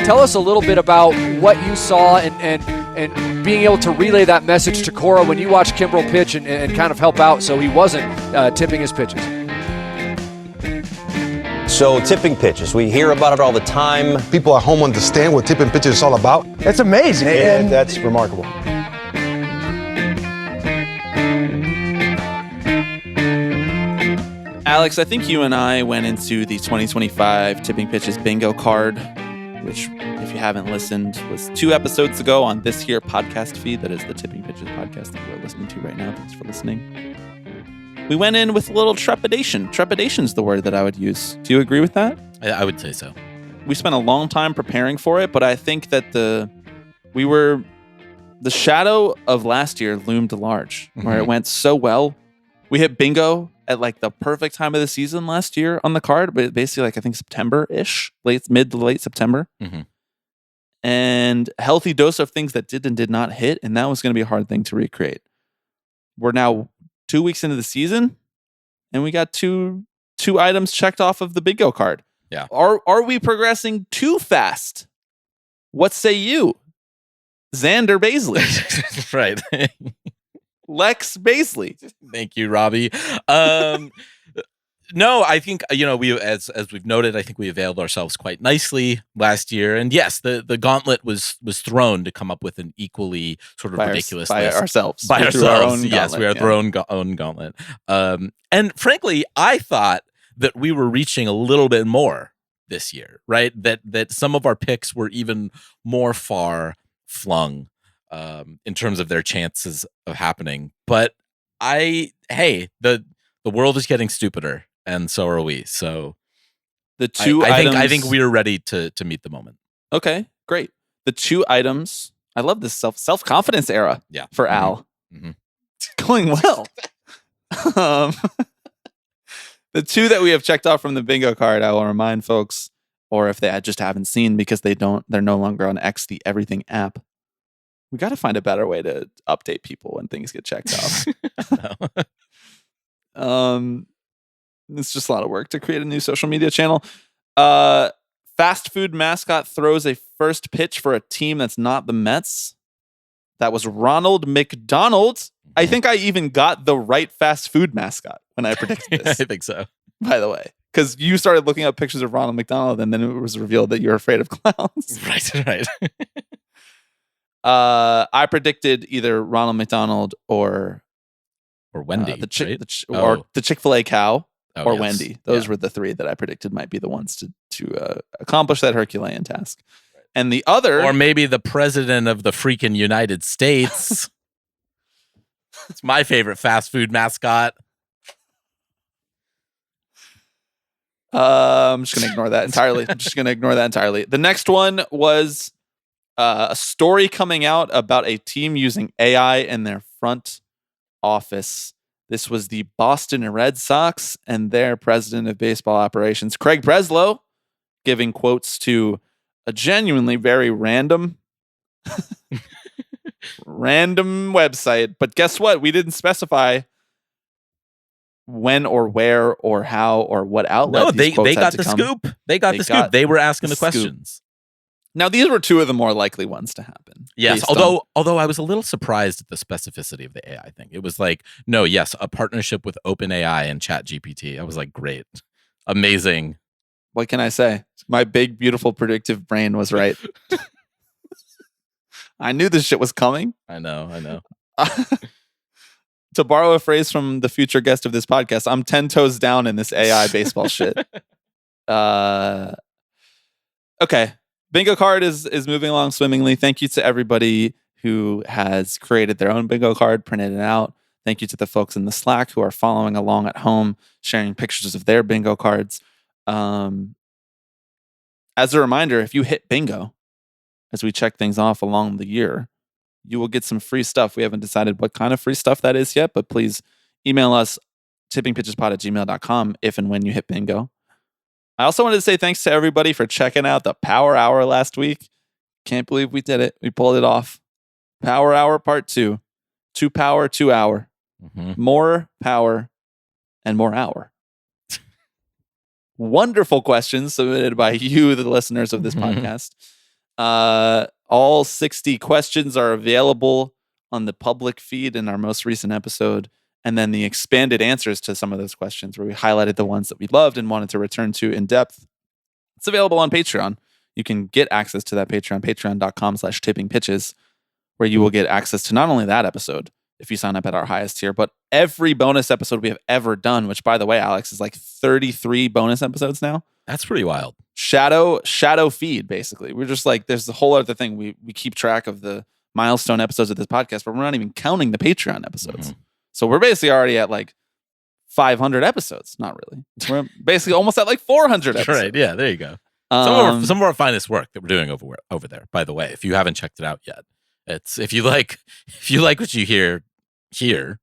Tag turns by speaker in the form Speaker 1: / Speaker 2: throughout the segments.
Speaker 1: Tell us a little bit about what you saw and being able to relay that message to Cora when you watched Kimbrel pitch and kind of help out so he wasn't tipping his pitches.
Speaker 2: So tipping pitches, we hear about it all the time.
Speaker 3: People at home understand what tipping pitches is all about.
Speaker 4: It's amazing.
Speaker 2: And that's remarkable.
Speaker 5: Alex, I think you and I went into the 2025 Tipping Pitches bingo card, which, if you haven't listened, was 2 episodes ago on this here podcast feed. That is the Tipping Pitches podcast that you are listening to right now. Thanks for listening. We went in with a little trepidation. Trepidation's the word that I would use. Do you agree with that?
Speaker 6: I would say so.
Speaker 5: We spent a long time preparing for it, but I think that the shadow of last year loomed large, where it went so well. We hit bingo at like the perfect time of the season last year on the card, but basically like I think September-ish, mid to late September. And a healthy dose of things that did and did not hit, and that was going to be a hard thing to recreate. We're now 2 weeks into the season, and we got two items checked off of the bingo card.
Speaker 6: Yeah.
Speaker 5: Are we progressing too fast? What say you? Xander Baisley.
Speaker 6: Right.
Speaker 5: Lex Baisley.
Speaker 6: Thank you, Robbie. No, I think, we as we've noted, I think we availed ourselves quite nicely last year. And yes, the gauntlet was thrown to come up with an equally sort of ridiculous
Speaker 5: by
Speaker 6: list.
Speaker 5: ourselves.
Speaker 6: By
Speaker 5: Our
Speaker 6: ourselves.
Speaker 5: own
Speaker 6: Yes,
Speaker 5: gauntlet,
Speaker 6: we are our own gauntlet. And frankly, I thought that we were reaching a little bit more this year, right? That some of our picks were even more far flung in terms of their chances of happening. But the world is getting stupider, and so are we. So
Speaker 5: the two
Speaker 6: I think we are ready to meet the moment.
Speaker 5: Okay, great. The 2 items. I love this self-confidence era for Al. It's going well. The 2 that we have checked off from the bingo card, I will remind folks, or if they just haven't seen because they're no longer on X, the Everything app. We got to find a better way to update people when things get checked off. It's just a lot of work to create a new social media channel. Fast food mascot throws a first pitch for a team that's not the Mets. That was Ronald McDonald. I think I even got the right fast food mascot when I predicted this.
Speaker 6: I think so.
Speaker 5: By the way, because you started looking up pictures of Ronald McDonald, and then it was revealed that you're afraid of clowns.
Speaker 6: Right.
Speaker 5: I predicted either Ronald McDonald or
Speaker 6: Wendy,
Speaker 5: or the Chick-fil-A cow or
Speaker 6: yes.
Speaker 5: Wendy. Those were the 3 that I predicted might be the ones to accomplish that Herculean task. Right. And the other,
Speaker 6: or maybe the president of the freaking United States. It's my favorite fast food mascot.
Speaker 5: I'm just going to ignore that entirely. The next one was a story coming out about a team using AI in their front office. This was the Boston Red Sox and their president of baseball operations, Craig Breslow, giving quotes to a genuinely very random website. But guess what? We didn't specify when or where or how or what outlet.
Speaker 6: No, they got the scoop. They got the scoop. They were asking the questions.
Speaker 5: Now, these were 2 of the more likely ones to happen.
Speaker 6: Yes, although I was a little surprised at the specificity of the AI thing. It was like, no, yes, a partnership with OpenAI and ChatGPT. I was like, great, amazing.
Speaker 5: What can I say? My big, beautiful, predictive brain was right. I knew this shit was coming.
Speaker 6: I know.
Speaker 5: To borrow a phrase from the future guest of this podcast, I'm 10 toes down in this AI baseball shit. Okay. Bingo card is moving along swimmingly. Thank you to everybody who has created their own bingo card, printed it out. Thank you to the folks in the Slack who are following along at home, sharing pictures of their bingo cards. As a reminder, if you hit bingo, as we check things off along the year, you will get some free stuff. We haven't decided what kind of free stuff that is yet, but please email us, tippingpitchespod@gmail.com, if and when you hit bingo. I also wanted to say thanks to everybody for checking out the Power Hour last week. Can't believe we did it. We pulled it off. Power Hour Part 2. 2 power, 2 hour. More power and more hour. wonderful questions submitted by you, the listeners of this podcast. All 60 questions are available on the public feed in our most recent episode. And then the expanded answers to some of those questions where we highlighted the ones that we loved and wanted to return to in depth. It's available on Patreon. You can get access to that Patreon, patreon.com/tippingpitches, where you will get access to not only that episode, if you sign up at our highest tier, but every bonus episode we have ever done, which, by the way, Alex, is like 33 bonus episodes now.
Speaker 6: That's pretty wild.
Speaker 5: Shadow feed, basically. We're just like, there's the whole other thing. We keep track of the milestone episodes of this podcast, but we're not even counting the Patreon episodes.
Speaker 6: Mm-hmm.
Speaker 5: So we're basically already at like 500 episodes. Not really. We're basically almost at like 400 episodes.
Speaker 6: Right. Yeah, there you go. Some of our finest work that we're doing over there, by the way, if you haven't checked it out yet. It's if you like what you hear here.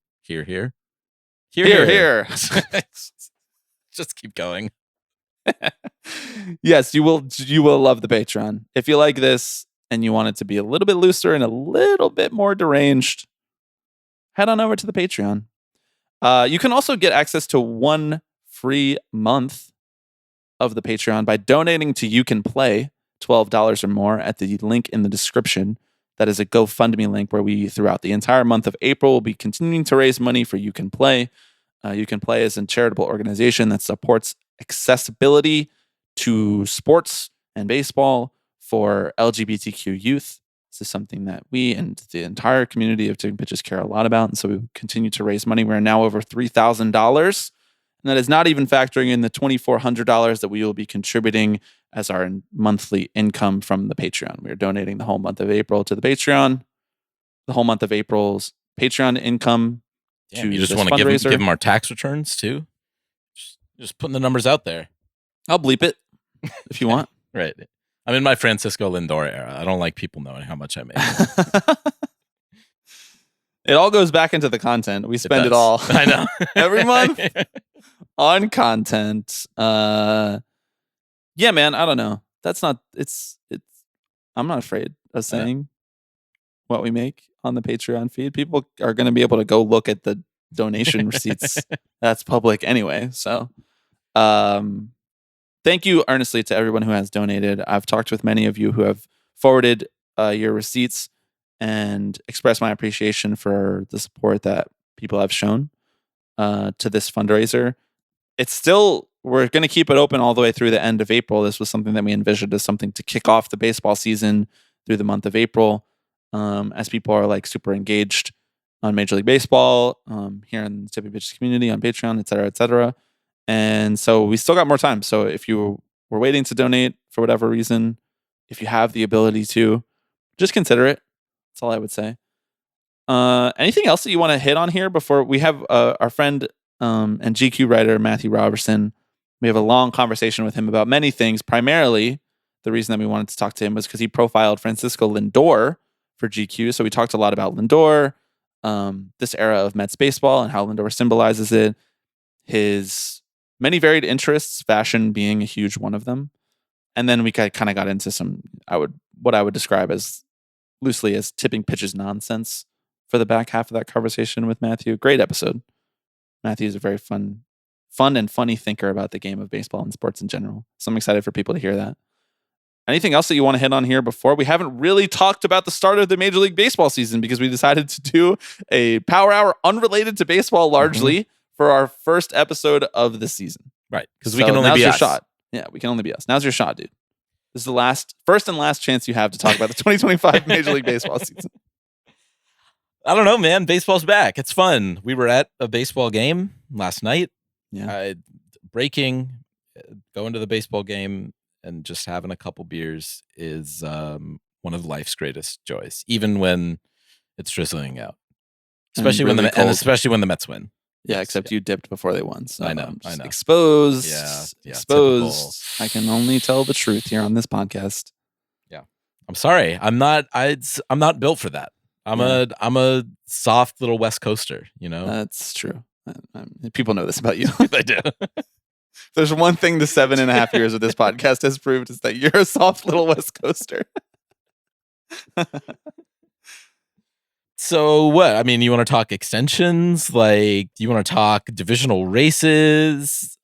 Speaker 6: Just keep going.
Speaker 5: Yes, you will love the Patreon. If you like this and you want it to be a little bit looser and a little bit more deranged, head on over to the Patreon. You can also get access to 1 free month of the Patreon by donating to You Can Play, $12 or more, at the link in the description. That is a GoFundMe link where we, throughout the entire month of April, will be continuing to raise money for You Can Play. You Can Play is a charitable organization that supports accessibility to sports and baseball for LGBTQ youth. This is something that we and the entire community of Tipping Pitches care a lot about, and so we continue to raise money. We're now over $3,000, and that is not even factoring in the $2,400 that we will be contributing as our monthly income from the Patreon. We are donating the whole month of April to the Patreon. The whole month of April's Patreon income.
Speaker 6: Damn, you just want to give them our tax returns too? Just putting the numbers out there.
Speaker 5: I'll bleep it if you want.
Speaker 6: Right. I'm in my Francisco Lindor era. I don't like people knowing how much I make.
Speaker 5: It all goes back into the content. We spend it all.
Speaker 6: I know.
Speaker 5: Every month on content. Yeah, man, I don't know. I'm not afraid of saying what we make on the Patreon feed. People are going to be able to go look at the donation receipts. That's public anyway. So, thank you earnestly to everyone who has donated. I've talked with many of you who have forwarded your receipts and expressed my appreciation for the support that people have shown to this fundraiser. We're going to keep it open all the way through the end of April. This was something that we envisioned as something to kick off the baseball season through the month of April, as people are like super engaged on Major League Baseball, here in the Tipping Pitches community, on Patreon, et cetera, et cetera. And so we still got more time. So if you were waiting to donate for whatever reason, if you have the ability to, just consider it. That's all I would say. Anything else that you want to hit on here before we have our friend and GQ writer Matthew Roberson? We have a long conversation with him about many things. Primarily, the reason that we wanted to talk to him was because he profiled Francisco Lindor for GQ. So we talked a lot about Lindor, this era of Mets baseball and how Lindor symbolizes it, his many varied interests, fashion being a huge one of them. And then we kind of got into some, what I would describe as loosely as Tipping Pitches nonsense for the back half of that conversation with Matthew. Great episode. Matthew is a very fun and funny thinker about the game of baseball and sports in general. So I'm excited for people to hear that. Anything else that you want to hit on here before? We haven't really talked about the start of the Major League Baseball season because we decided to do a power hour unrelated to baseball largely for our first episode of the season.
Speaker 6: Right. Because we can only be us.
Speaker 5: Shot. Yeah, we can only be us. Now's your shot, dude. This is the first and last chance you have to talk about the 2025 Major League Baseball season.
Speaker 6: I don't know, man. Baseball's back. It's fun. We were at a baseball game last night.
Speaker 5: Yeah.
Speaker 6: Going to the baseball game and just having a couple beers is one of life's greatest joys, even when it's drizzling out. Especially when the Mets win.
Speaker 5: Yeah, except you dipped before they won. So
Speaker 6: I know.
Speaker 5: Exposed.
Speaker 6: Yeah.
Speaker 5: Exposed.
Speaker 6: Typical.
Speaker 5: I can only tell the truth here on this podcast.
Speaker 6: Yeah. I'm sorry. I'm not built for that. I'm a soft little West Coaster, you know?
Speaker 5: That's true. People know this about you.
Speaker 6: They do.
Speaker 5: There's one thing the 7.5 years of this podcast has proved is that you're a soft little West Coaster.
Speaker 6: So what? I mean, you want to talk extensions? Like, you want to talk divisional races?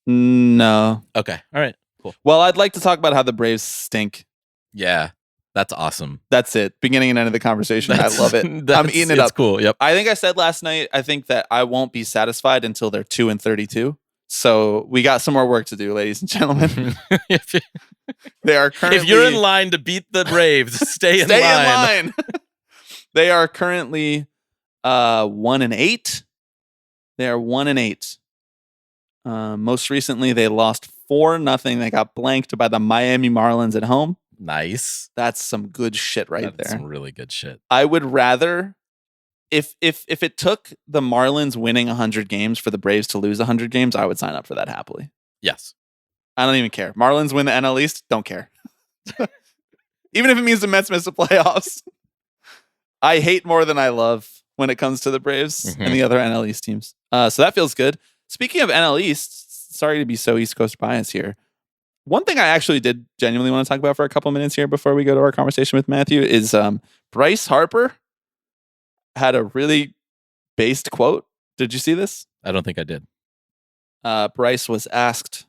Speaker 5: No.
Speaker 6: Okay. All right. Cool.
Speaker 5: Well, I'd like to talk about how the Braves stink.
Speaker 6: Yeah. That's awesome.
Speaker 5: That's it. Beginning and end of the conversation. I love it. I'm eating it up.
Speaker 6: It's cool. Yep.
Speaker 5: I think I said last night, I think that I won't be satisfied until they're 2-32. So we got some more work to do, ladies and gentlemen. They are currently.
Speaker 6: If you're in line to beat the Braves, stay in line.
Speaker 5: They are currently 1-8. They are 1-8. Most recently, they lost 4-0. They got blanked by the Miami Marlins at home.
Speaker 6: Nice.
Speaker 5: That's some good shit right
Speaker 6: That's
Speaker 5: there.
Speaker 6: some really good shit.
Speaker 5: I would rather, if it took the Marlins winning 100 games for the Braves to lose 100 games, I would sign up for that happily.
Speaker 6: Yes.
Speaker 5: I don't even care. Marlins win the NL East, don't care. Even if it means the Mets miss the playoffs. I hate more than I love when it comes to the Braves and the other NL East teams. So that feels good. Speaking of NL East, sorry to be so East Coast biased here. One thing I actually did genuinely want to talk about for a couple minutes here before we go to our conversation with Matthew is Bryce Harper had a really based quote. Did you see this?
Speaker 6: I don't think I did.
Speaker 5: Bryce was asked,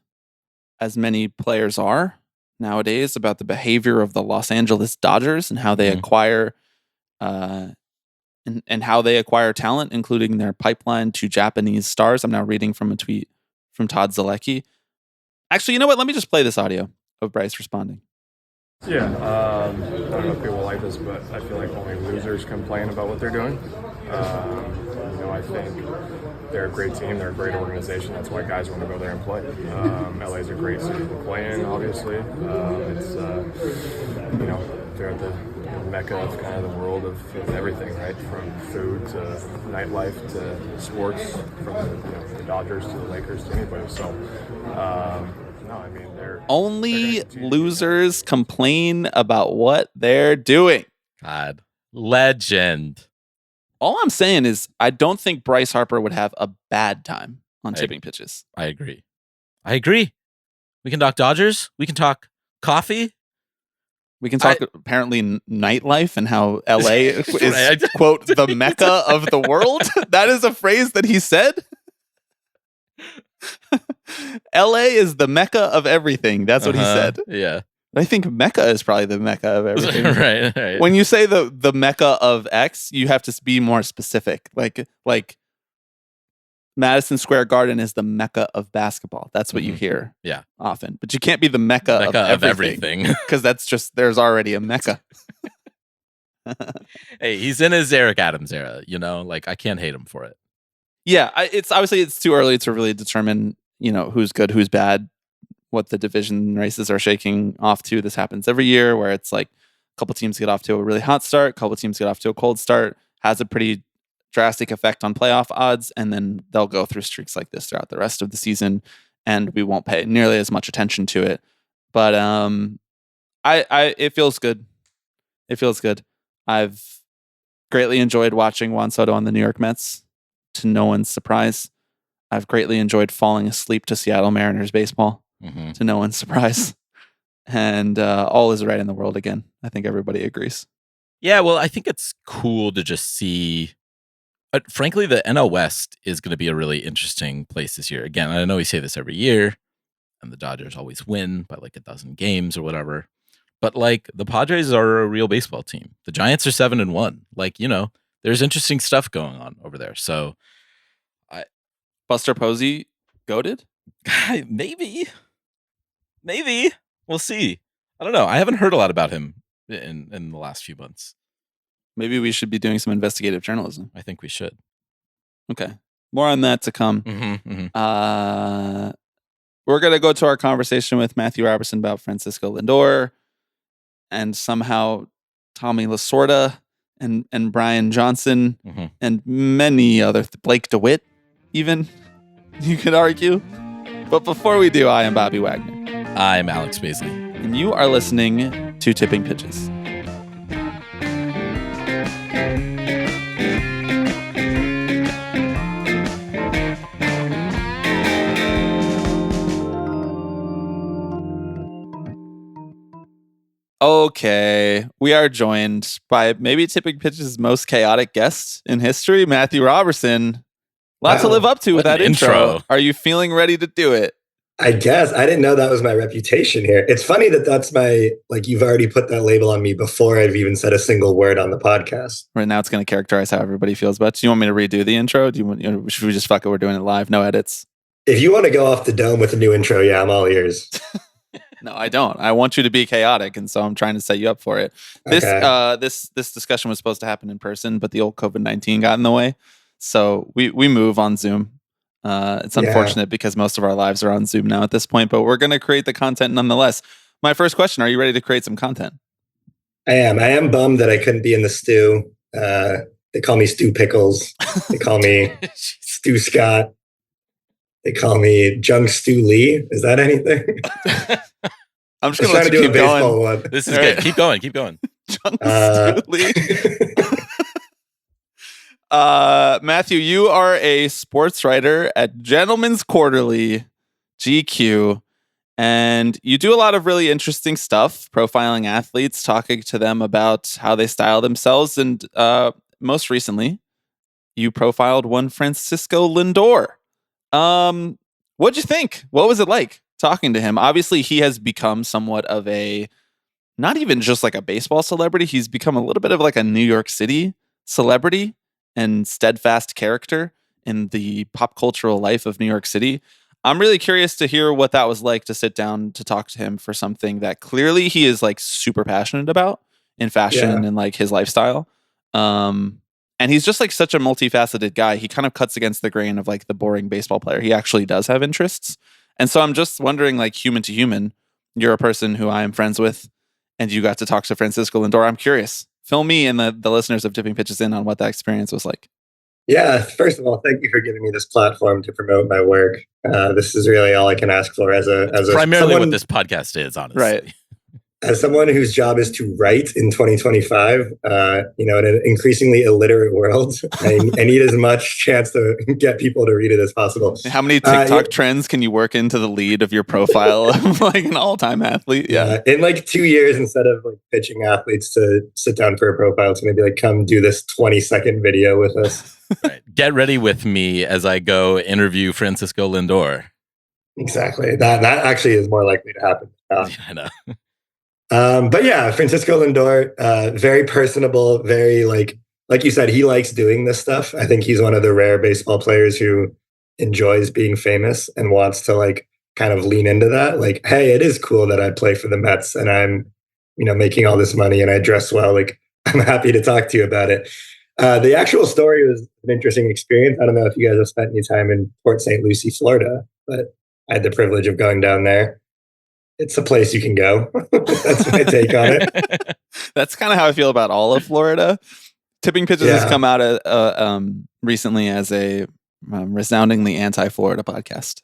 Speaker 5: as many players are nowadays, about the behavior of the Los Angeles Dodgers and how they acquire and how they acquire talent, including their pipeline to Japanese stars. I'm now reading from a tweet from Todd Zalecki. Actually, you know what? Let me just play this audio of Bryce responding.
Speaker 4: Yeah, I don't know if people like this, but I feel like only losers complain about what they're doing. I think they're a great team. They're a great organization. That's why guys want to go there and play. LA's a great city to play in, obviously. It's, they're at the mecca of kind of the world of everything, right? From food to nightlife to sports, from the Dodgers to the Lakers to anybody. So, no, I mean,
Speaker 5: only losers complain about what they're doing.
Speaker 6: God, legend.
Speaker 5: All I'm saying is I don't think Bryce Harper would have a bad time on tipping pitches.
Speaker 6: I agree. We can talk Dodgers. We can talk coffee.
Speaker 5: We can talk apparently nightlife and how LA is, quote, the mecca of the world. That is a phrase that he said. LA is the mecca of everything. That's what he said.
Speaker 6: Yeah.
Speaker 5: I think Mecca is probably the mecca of everything.
Speaker 6: right.
Speaker 5: When you say the mecca of X, you have to be more specific. Like Madison Square Garden is the mecca of basketball. That's what you hear often. But you can't be the mecca of everything. Because that's just, there's already a mecca.
Speaker 6: Hey, he's in his Eric Adams era, like I can't hate him for it.
Speaker 5: Yeah, it's obviously it's too early to really determine, who's good, who's bad, what the division races are shaking off to. This happens every year where it's like a couple teams get off to a really hot start, a couple teams get off to a cold start, has a pretty drastic effect on playoff odds, and then they'll go through streaks like this throughout the rest of the season, and we won't pay nearly as much attention to it. But it feels good. It feels good. I've greatly enjoyed watching Juan Soto on the New York Mets, to no one's surprise. I've greatly enjoyed falling asleep to Seattle Mariners baseball, to no one's surprise. And all is right in the world again. I think everybody agrees.
Speaker 6: Yeah, well, I think it's cool to just see. Frankly, the NL West is going to be a really interesting place this year. Again, I know we say this every year, and the Dodgers always win by like 12 games or whatever. But like the Padres are a real baseball team. The Giants are 7-1. Like, there's interesting stuff going on over there. So,
Speaker 5: Buster Posey goated?
Speaker 6: Maybe we'll see. I don't know. I haven't heard a lot about him in the last few months.
Speaker 5: Maybe we should be doing some investigative journalism.
Speaker 6: I think we should.
Speaker 5: Okay. More on that to come. We're going to go to our conversation with Matthew Roberson about Francisco Lindor and somehow Tommy Lasorda and Bryan Johnson and many other, Blake DeWitt even, you could argue. But before we do, I am Bobby Wagner.
Speaker 6: I'm Alex Baisley.
Speaker 5: And you are listening to Tipping Pitches. Okay, we are joined by maybe Tipping Pitches' most chaotic guest in history, Matthew Roberson. Lot to live up to with that intro. Are you feeling ready to do it?
Speaker 7: I guess I didn't know that was my reputation here. It's funny that that's my, like, you've already put that label on me before I've even said a single word on the podcast.
Speaker 5: Right now, it's going to characterize how everybody feels about it. Do you want me to redo the intro? Do you want? Should we just fuck it? We're doing it live, no edits.
Speaker 7: If you want to go off the dome with a new intro, yeah, I'm all ears.
Speaker 5: No, I don't. I want you to be chaotic, and so I'm trying to set you up for it. This
Speaker 7: Okay.
Speaker 5: this discussion was supposed to happen in person, but the old COVID-19 got in the way, so we move on Zoom. It's unfortunate because most of our lives are on Zoom now at this point, but we're going to create the content nonetheless. My first question: are you ready to create some content?
Speaker 7: I am bummed that I couldn't be in the stew. They call me Stew Pickles. They call me Stew Scott. They call me Junk Stew Lee. Is that anything?
Speaker 5: I'm just going to let you keep going.
Speaker 7: One.
Speaker 6: This is good. Keep going. Keep going.
Speaker 5: Junk Stew Lee. Matthew, you are a sports writer at Gentleman's Quarterly, GQ, and you do a lot of really interesting stuff, profiling athletes, talking to them about how they style themselves, and most recently, you profiled one Francisco Lindor. What'd you think? What was it like talking to him? Obviously, he has become somewhat of a, not even just like a baseball celebrity, he's become a little bit of like a New York City celebrity and steadfast character in the pop cultural life of New York City. I'm really curious to hear what that was like to sit down to talk to him for something that clearly he is like super passionate about in fashion and like his lifestyle. And he's just like such a multifaceted guy. He kind of cuts against the grain of like the boring baseball player. He actually does have interests. And so I'm just wondering, like, human to human, you're a person who I am friends with and you got to talk to Francisco Lindor. I'm curious. Fill me and the listeners of Dipping Pitches in on what that experience was like.
Speaker 7: Yeah, first of all, thank you for giving me this platform to promote my work. This is really all I can ask for as a
Speaker 6: primarily
Speaker 7: someone,
Speaker 6: what this podcast is, honestly.
Speaker 5: Right.
Speaker 7: As someone whose job is to write in 2025, in an increasingly illiterate world, I need as much chance to get people to read it as possible.
Speaker 5: How many TikTok trends can you work into the lead of your profile of like an all-time athlete? Yeah.
Speaker 7: In like 2 years, instead of like pitching athletes to sit down for a profile, it's going to be like, come do this 20-second video with us.
Speaker 6: Right. Get ready with me as I go interview Francisco Lindor.
Speaker 7: Exactly. That actually is more likely to happen.
Speaker 6: Yeah, I know.
Speaker 7: But yeah, Francisco Lindor, very personable, very like you said, he likes doing this stuff. I think he's one of the rare baseball players who enjoys being famous and wants to like kind of lean into that. Like, hey, it is cool that I play for the Mets and I'm, making all this money and I dress well. Like, I'm happy to talk to you about it. The actual story was an interesting experience. I don't know if you guys have spent any time in Port St. Lucie, Florida, but I had the privilege of going down there. It's a place you can go. That's my take on it.
Speaker 5: That's kind of how I feel about all of Florida. Tipping Pitches has come out recently as a resoundingly anti-Florida podcast.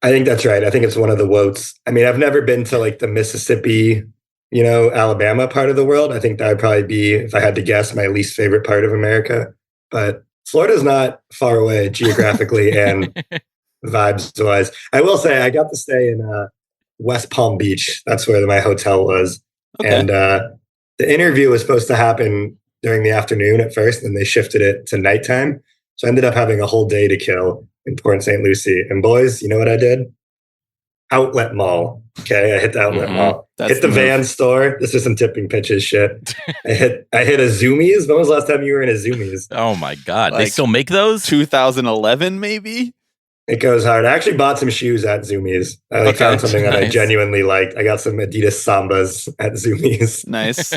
Speaker 7: I think that's right. I think it's one of the wotes. I mean, I've never been to like the Mississippi, Alabama part of the world. I think that would probably be, if I had to guess, my least favorite part of America. But Florida's not far away geographically and vibes-wise. I will say I got to stay in West Palm Beach. That's where my hotel was. Okay. And the interview was supposed to happen during the afternoon at first, and they shifted it to nighttime. So I ended up having a whole day to kill in Port St. Lucie. And boys, you know what I did? Outlet mall. Okay, I hit the outlet mall. Hit the Van store. This is some Tipping Pitches shit. I hit a Zoomies. When was the last time you were in a Zoomies?
Speaker 6: Oh my God. Like, they still make those?
Speaker 5: 2011, maybe?
Speaker 7: It goes hard. I actually bought some shoes at Zoomies. I found something that I genuinely liked. I got some Adidas Sambas at Zoomies.
Speaker 5: Nice.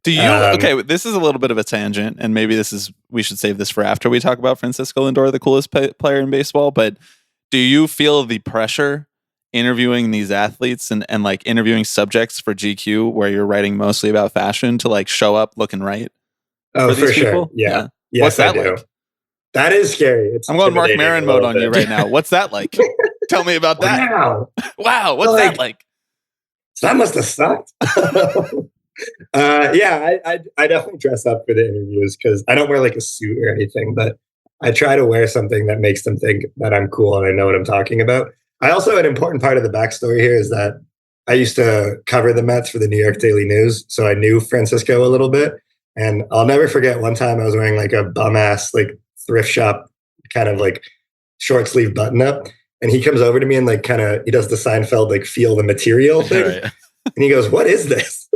Speaker 5: Do you, okay, this is a little bit of a tangent, and maybe we should save this for after we talk about Francisco Lindor, the coolest player in baseball, but do you feel the pressure interviewing these athletes and like interviewing subjects for GQ where you're writing mostly about fashion to like show up looking right?
Speaker 7: Oh, for sure. Yeah. Yes,
Speaker 5: what's that like?
Speaker 7: That is scary.
Speaker 5: I'm going Mark Maron mode on you right now. What's that like? Tell me about that. Wow. What's that like?
Speaker 7: That must have sucked. I definitely dress up for the interviews because I don't wear like a suit or anything, but I try to wear something that makes them think that I'm cool and I know what I'm talking about. I also, an important part of the backstory here is that I used to cover the Mets for the New York Daily News. So I knew Francisco a little bit. And I'll never forget one time I was wearing like a bum ass, like thrift shop kind of like short sleeve button up. And he comes over to me and like he does the Seinfeld like feel the material thing.
Speaker 6: Right.
Speaker 7: And he goes, "What is this?"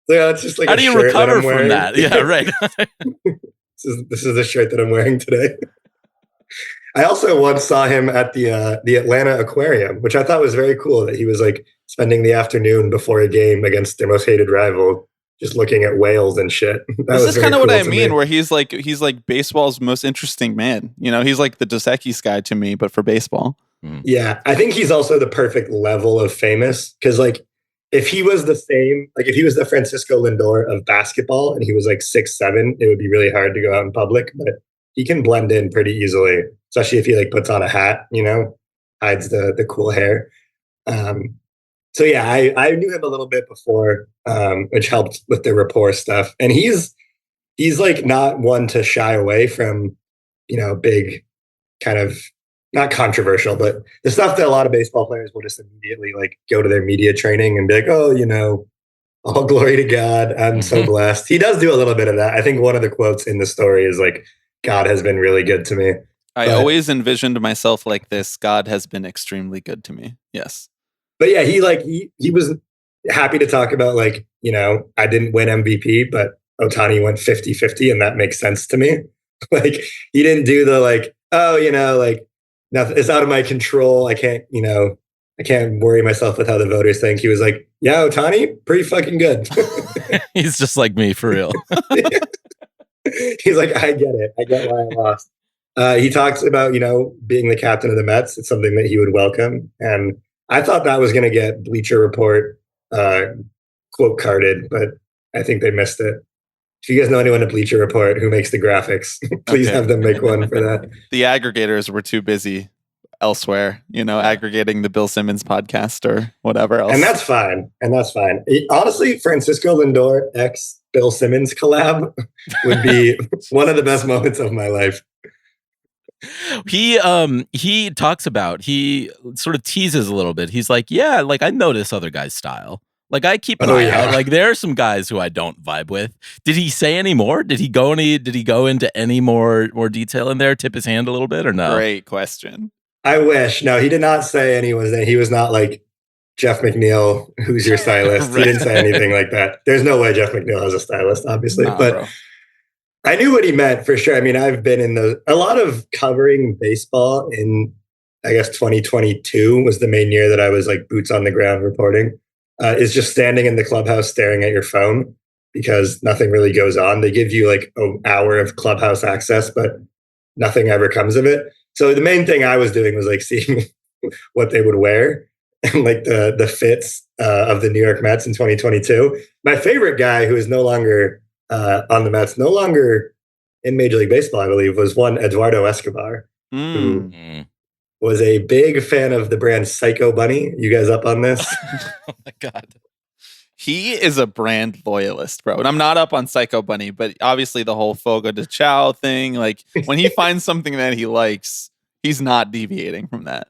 Speaker 7: So yeah, it's just like
Speaker 6: How do you recover from that? Yeah, right.
Speaker 7: This is the shirt that I'm wearing today. I also once saw him at the Atlanta Aquarium, which I thought was very cool. That he was like spending the afternoon before a game against their most hated rival, just looking at whales and shit.
Speaker 5: This is kind of what I mean, where he's like baseball's most interesting man. You know, he's like the Dos Equis guy to me, but for baseball.
Speaker 7: Yeah, I think he's also the perfect level of famous because like if he was the same, like if he was the Francisco Lindor of basketball and he was like 6'7", it would be really hard to go out in public, but he can blend in pretty easily, especially if he like puts on a hat, you know, hides the cool hair. So yeah, I knew him a little bit before, which helped with the rapport stuff. And he's like not one to shy away from, you know, big kind of not controversial, but the stuff that a lot of baseball players will just immediately like go to their media training and be like, "Oh, you know, all glory to God. I'm so blessed." He does do a little bit of that. I think one of the quotes in the story is like, "God has been really good to me."
Speaker 5: I always envisioned myself like this. God has been extremely good to me. Yes.
Speaker 7: But yeah, he was happy to talk about like, you know, I didn't win MVP, but Ohtani went 50-50 and that makes sense to me. Like he didn't do the like, "Oh, you know, like nothing, it's out of my control. I can't worry myself with how the voters think." He was like, "Yeah, Ohtani, pretty fucking good."
Speaker 6: He's just like me for real.
Speaker 7: He's like, "I get it. I get why I lost." He talks about, you know, being the captain of the Mets. It's something that he would welcome. And I thought that was going to get Bleacher Report quote carded, but I think they missed it. If you guys know anyone at Bleacher Report who makes the graphics, please have them make one for that.
Speaker 5: The aggregators were too busy elsewhere, you know, aggregating the Bill Simmons podcast or whatever else.
Speaker 7: And that's fine. Honestly, Francisco Lindor x Bill Simmons collab would be one of the best moments of my life.
Speaker 6: He talks about, he sort of teases a little bit. He's like, "Yeah, like I notice other guys' style. Like I keep an eye out. Like there are some guys who I don't vibe with." Did he say any more? Did he go into any more detail in there? Tip his hand a little bit or no?
Speaker 5: Great question.
Speaker 7: I wish. No, he did not say he was not like Jeff McNeil, who's your stylist. Right. He didn't say anything like that. There's no way Jeff McNeil has a stylist, obviously. But bro, I knew what he meant for sure. I mean, I've been in a lot of covering baseball in, I guess 2022 was the main year that I was like boots on the ground reporting. Is just standing in the clubhouse staring at your phone because nothing really goes on. They give you like an hour of clubhouse access, but nothing ever comes of it. So the main thing I was doing was like seeing what they would wear and like the fits of the New York Mets in 2022. My favorite guy, who is no longer on the Mets, no longer in Major League Baseball, I believe, was one Eduardo Escobar, who was a big fan of the brand Psycho Bunny. You guys up on this?
Speaker 6: Oh my God.
Speaker 5: He is a brand loyalist, bro. And I'm not up on Psycho Bunny, but obviously the whole Fogo de Chao thing, like when he finds something that he likes, he's not deviating from that.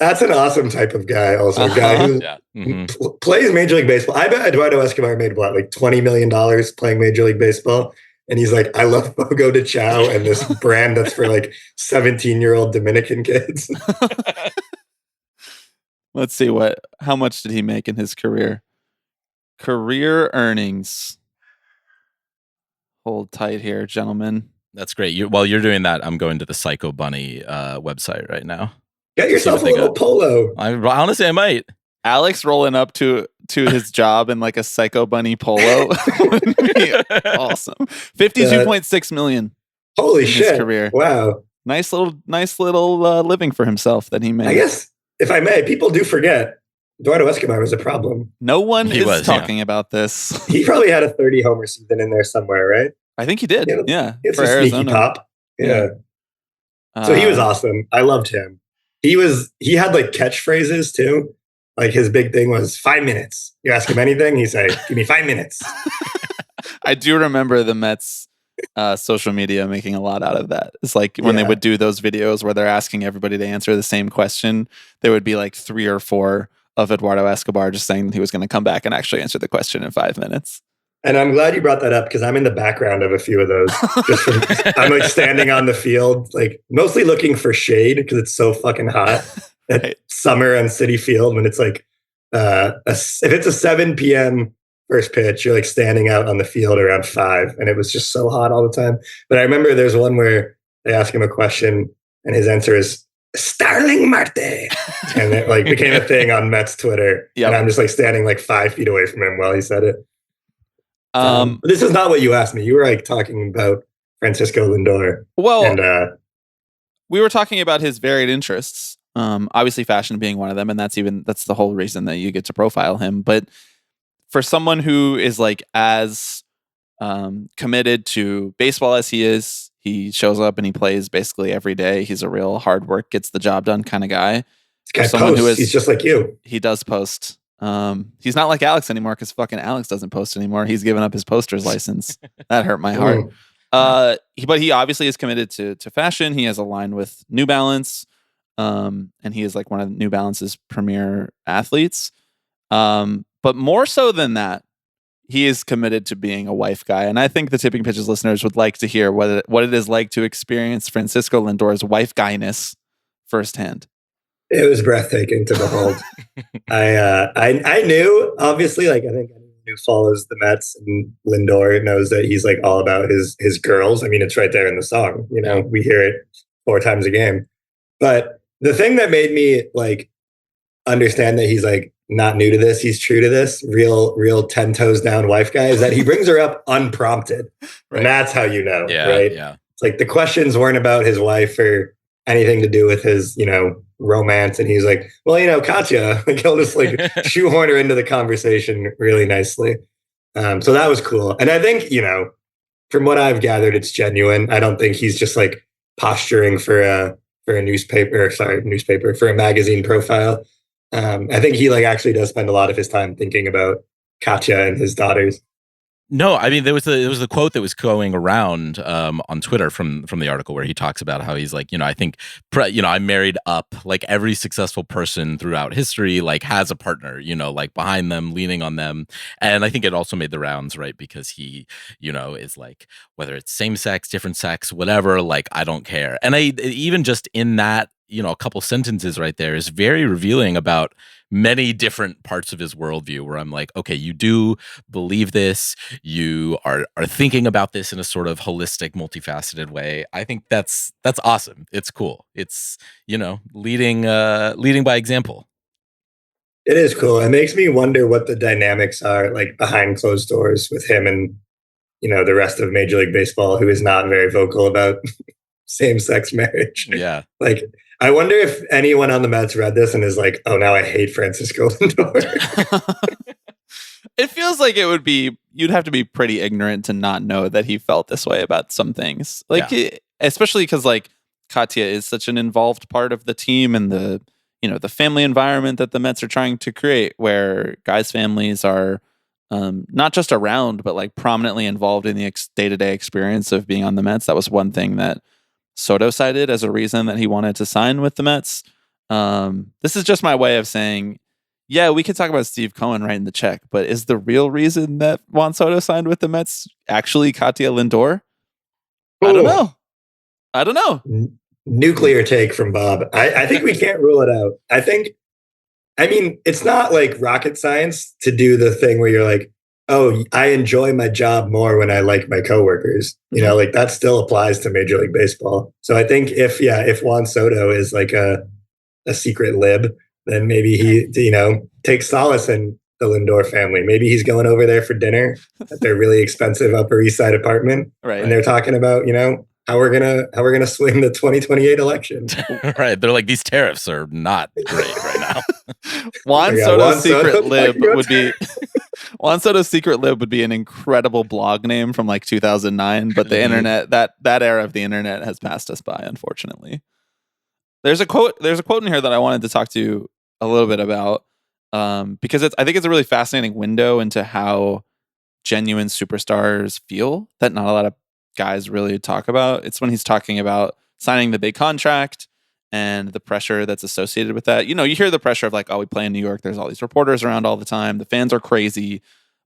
Speaker 7: That's an awesome type of guy. Also, a guy who plays Major League Baseball. I bet Eduardo Escobar made what, like $20 million playing Major League Baseball. And he's like, "I love Fogo de Chao and this brand that's for like 17-year-old Dominican kids."
Speaker 5: Let's see how much did he make in his career? Career earnings. Hold tight here, gentlemen.
Speaker 6: That's great. While you're doing that, I'm going to the Psycho Bunny website right now.
Speaker 7: Get yourself a little polo.
Speaker 6: Honestly, I might.
Speaker 5: Alex rolling up to his job in like a Psycho Bunny polo would be awesome. 52.6 million.
Speaker 7: Holy shit!
Speaker 5: His career.
Speaker 7: Wow.
Speaker 5: Nice little living for himself that he made.
Speaker 7: I guess, if I may, people do forget Eduardo Escobar was a problem.
Speaker 5: No one is talking about this.
Speaker 7: He probably had a 30 homer season in there somewhere, right?
Speaker 5: I think he did. Yeah.
Speaker 7: It's a sneaky pop. Yeah. So he was awesome. I loved him. He had like catchphrases too. Like his big thing was 5 minutes. You ask him anything, he'd say, "Give me 5 minutes."
Speaker 5: I do remember the Mets social media making a lot out of that. It's like when they would do those videos where they're asking everybody to answer the same question, there would be like 3 or 4 of Eduardo Escobar just saying that he was going to come back and actually answer the question in 5 minutes.
Speaker 7: And I'm glad you brought that up because I'm in the background of a few of those. I'm like standing on the field, like mostly looking for shade because it's so fucking hot at Summer and Citi Field when it's like, if it's a 7 p.m. first pitch, you're like standing out on the field around 5, and it was just so hot all the time. But I remember there's one where they ask him a question and his answer is Starling Marte, and it like became a thing on Mets Twitter. Yep. And I'm just like standing like 5 feet away from him while he said it. This is not what you asked me. You were like talking about Francisco Lindor.
Speaker 5: Well, and we were talking about his varied interests. Obviously, fashion being one of them, and that's the whole reason that you get to profile him. But for someone who is like as committed to baseball as he is, he shows up and he plays basically every day. He's a real hard work, gets the job done kind of guy.
Speaker 7: This guy posts. He's just like you.
Speaker 5: He does post. He's not like Alex anymore because fucking Alex doesn't post anymore. He's given up his poster's license. That hurt my heart. But he obviously is committed to fashion. He has a line with New Balance, and he is like one of New Balance's premier athletes. But more so than that, he is committed to being a wife guy. And I think the Tipping Pitches listeners would like to hear what it is like to experience Francisco Lindor's wife guyness firsthand.
Speaker 7: It was breathtaking to behold. I knew, obviously, like I think anyone who follows the Mets and Lindor knows that he's like all about his girls. I mean, it's right there in the song. You know, we hear it 4 times a game. But the thing that made me like understand that he's like not new to this, he's true to this, real 10 toes down wife guy, is that he brings her up unprompted. Right. And that's how you know, right? Yeah. It's like the questions weren't about his wife or anything to do with his, romance. And he's like, well, Katya, like he'll just like shoehorn her into the conversation really nicely. So that was cool. And I think, from what I've gathered, it's genuine. I don't think he's just like posturing for a newspaper, for a magazine profile. I think he like actually does spend a lot of his time thinking about Katya and his daughters.
Speaker 6: No, I mean there was a quote that was going around on Twitter from the article where he talks about how he's like, I think I married up, like every successful person throughout history like has a partner, like behind them, leaning on them. And I think it also made the rounds, right? Because he, is like, whether it's same sex, different sex, whatever, like I don't care. And I even just in that, a couple sentences right there is very revealing about many different parts of his worldview where I'm like, okay, you do believe this, you are thinking about this in a sort of holistic, multifaceted way. I think that's awesome. It's cool. It's, leading by example.
Speaker 7: It is cool. It makes me wonder what the dynamics are like behind closed doors with him and, the rest of Major League Baseball, who is not very vocal about same-sex marriage.
Speaker 6: Yeah.
Speaker 7: Like, I wonder if anyone on the Mets read this and is like, oh, now I hate Francisco Lindor.
Speaker 5: It feels like you'd have to be pretty ignorant to not know that he felt this way about some things. Like, especially because like Katya is such an involved part of the team and the family environment that the Mets are trying to create, where guys' families are not just around, but like prominently involved in the day-to-day experience of being on the Mets. That was one thing that Soto cited as a reason that he wanted to sign with the Mets. This is just my way of saying, yeah, we could talk about Steve Cohen writing the check, but is the real reason that Juan Soto signed with the Mets actually Katya Lindor? Ooh. I don't know.
Speaker 7: Nuclear take from Bob. I think we can't rule it out. I mean, it's not like rocket science to do the thing where you're like, oh, I enjoy my job more when I like my coworkers. Like that still applies to Major League Baseball. So I think if Juan Soto is like a secret lib, then maybe he, takes solace in the Lindor family. Maybe he's going over there for dinner at their really expensive Upper East Side apartment.
Speaker 5: Right.
Speaker 7: And they're talking about, how we're gonna swing the 2028 election.
Speaker 6: Right. They're like, these tariffs are not great right now.
Speaker 5: Juan Soto's secret lib would be Juan Soto's secret lib would be an incredible blog name from like 2009, but the internet, that era of the internet has passed us by, unfortunately. There's a quote in here that I wanted to talk to you a little bit about, because I think it's a really fascinating window into how genuine superstars feel that not a lot of guys really talk about. It's when he's talking about signing the big contract and the pressure that's associated with that. You hear the pressure of like, oh, we play in New York. There's all these reporters around all the time. The fans are crazy.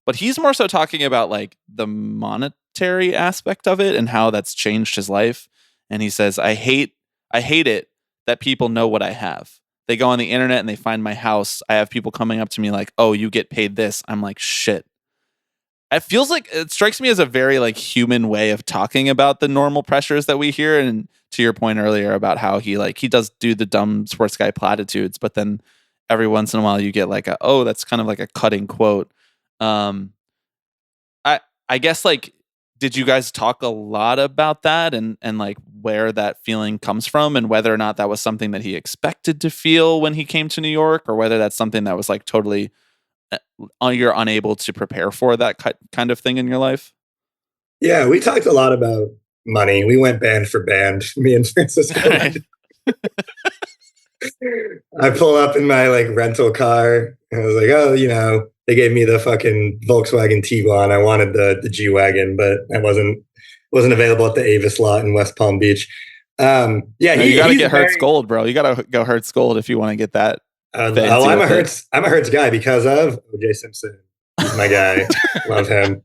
Speaker 5: but he's more so talking about like the monetary aspect of it and how that's changed his life. And he says, I hate it that people know what I have. They go on the internet and they find my house. I have people coming up to me like, oh, you get paid this. I'm like, shit. It feels like, it strikes me as a very like human way of talking about the normal pressures that we hear. And to your point earlier about how he does do the dumb sports guy platitudes, but then every once in a while you get like that's kind of like a cutting quote. I guess like, did you guys talk a lot about that and like where that feeling comes from and whether or not that was something that he expected to feel when he came to New York, or whether that's something that was like totally you're unable to prepare for that kind of thing in your life?
Speaker 7: Yeah, we talked a lot about money. We went band for band, me and Francisco. I pull up in my like rental car and I was like, oh, they gave me the fucking Volkswagen Tiguan. I wanted the G-Wagon, but that wasn't available at the Avis lot in West Palm Beach. You got
Speaker 5: to get Hertz Gold, bro. You got to go Hertz Gold if you want to get that.
Speaker 7: I'm a Hertz guy because of O.J. Simpson. He's my guy. Love him.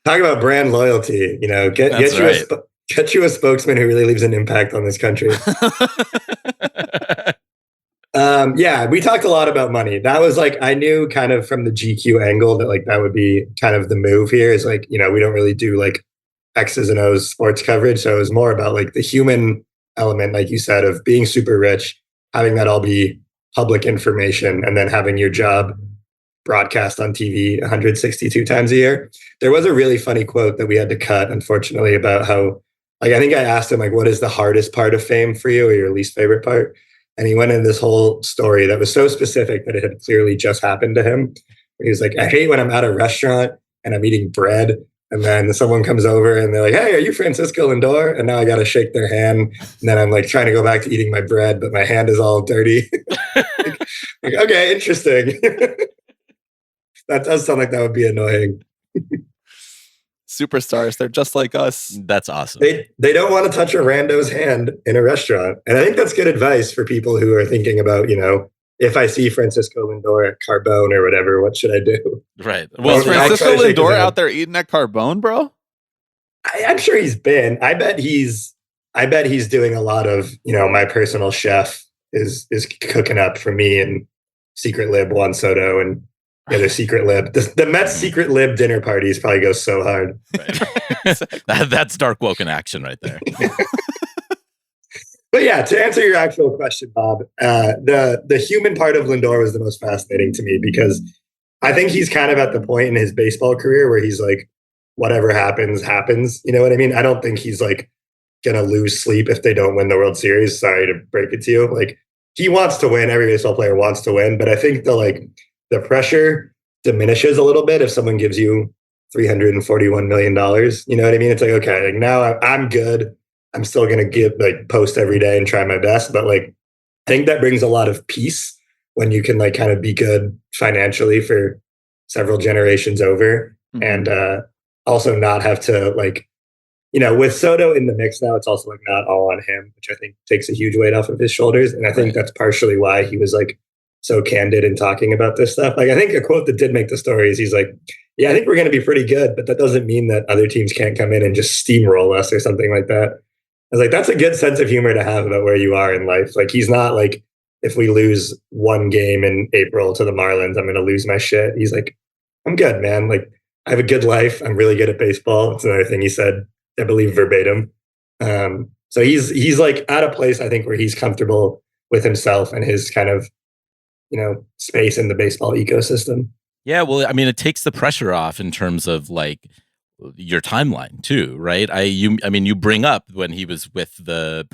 Speaker 7: Talk about brand loyalty. Get you a spokesman who really leaves an impact on this country. We talked a lot about money. That was like, I knew kind of from the GQ angle that like that would be kind of the move here is like, we don't really do like X's and O's sports coverage. So it was more about like the human element, like you said, of being super rich, having that all be public information, and then having your job broadcast on TV 162 times a year. There was a really funny quote that we had to cut, unfortunately, about how, like, I think I asked him, like, what is the hardest part of fame for you or your least favorite part? And he went into this whole story that was so specific that it had clearly just happened to him. He was like, I hate when I'm at a restaurant and I'm eating bread and then someone comes over and they're like, hey, are you Francisco Lindor? And now I got to shake their hand. And then I'm like trying to go back to eating my bread, but my hand is all dirty. like, okay, interesting. That does sound like that would be annoying.
Speaker 5: Superstars, they're just like us.
Speaker 6: That's awesome.
Speaker 7: They don't want to touch a rando's hand in a restaurant. And I think that's good advice for people who are thinking about, if I see Francisco Lindor at Carbone or whatever, what should I do?
Speaker 6: Right.
Speaker 5: Well, is Francisco Lindor out there eating at Carbone, bro?
Speaker 7: I'm sure he's been. I bet he's doing a lot of, my personal chef is cooking up for me and Secret Lib Juan Soto and the other Secret Lib. The Mets Secret Lib dinner parties probably go so hard.
Speaker 6: Right. That's dark woken action right there.
Speaker 7: But yeah, to answer your actual question, Bob, the human part of Lindor was the most fascinating to me because I think he's kind of at the point in his baseball career where he's like, whatever happens, happens. You know what I mean? I don't think he's like going to lose sleep if they don't win the World Series. Sorry to break it to you. Like, he wants to win. Every baseball player wants to win. But I think the pressure diminishes a little bit if someone gives you $341 million. You know what I mean? It's like, okay, like now I'm good. I'm still going to post every day and try my best. But like, I think that brings a lot of peace when you can like kind of be good financially for several generations over. Mm-hmm. And also not have to like, with Soto in the mix now, it's also like not all on him, which I think takes a huge weight off of his shoulders. And I think that's partially why he was like so candid in talking about this stuff. Like, I think a quote that did make the story is he's like, yeah, I think we're going to be pretty good, but that doesn't mean that other teams can't come in and just steamroll us or something like that. I was like, that's a good sense of humor to have about where you are in life. Like, he's not like, if we lose one game in April to the Marlins, I'm going to lose my shit. He's like, I'm good, man. Like, I have a good life. I'm really good at baseball. It's another thing he said, I believe verbatim. So he's like at a place, I think, where he's comfortable with himself and his kind of, space in the baseball ecosystem.
Speaker 6: Yeah, well, I mean, it takes the pressure off in terms of like your timeline too, right? You bring up when he was with the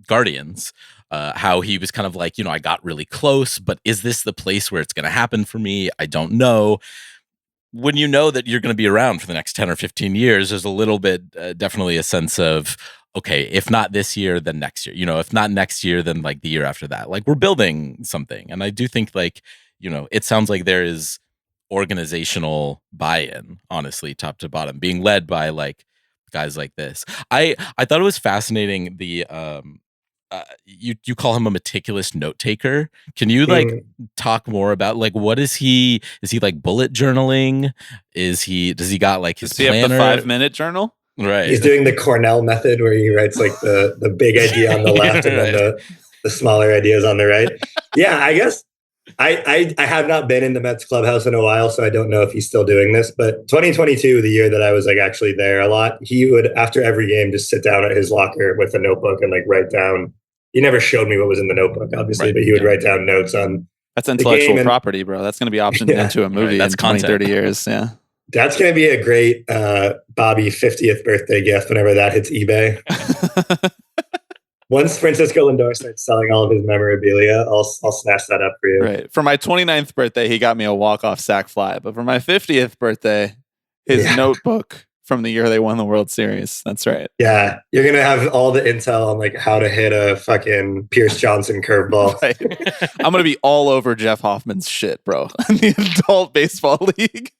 Speaker 6: Guardians, how he was kind of like, I got really close, but is this the place where it's going to happen for me? I don't know. When you know that you're going to be around for the next 10 or 15 years, there's a little bit, definitely a sense of, okay, if not this year, then next year, if not next year, then like the year after that, like we're building something. And I do think like, it sounds like there is organizational buy-in, honestly, top to bottom, being led by like guys like this. I thought it was fascinating, the you call him a meticulous note taker. Can you like talk more about like what is he? Is he like bullet journaling? Does he got like his planner?
Speaker 5: Does he have the 5-minute journal?
Speaker 6: Right.
Speaker 7: He's doing the Cornell method where he writes like the big idea on the left and then the smaller ideas on the right. Yeah, I guess I have not been in the Mets clubhouse in a while, so I don't know if he's still doing this. But 2022, the year that I was like actually there a lot, he would after every game just sit down at his locker with a notebook and like write down. He never showed me what was in the notebook, obviously, but he would write down notes on.
Speaker 5: That's intellectual property, bro. That's going to be optioned into a movie in 20, 30 years. Yeah.
Speaker 7: That's going to be a great Bobby 50th birthday gift whenever that hits eBay. Once Francisco Lindor starts selling all of his memorabilia, I'll snatch that up for you.
Speaker 5: Right. For my 29th birthday, he got me a walk-off sack fly. But for my 50th birthday, his notebook from the year they won the World Series. That's right.
Speaker 7: Yeah. You're going to have all the intel on like how to hit a fucking Pierce Johnson curveball.
Speaker 5: Right. I'm going to be all over Jeff Hoffman's shit, bro. In the adult baseball league.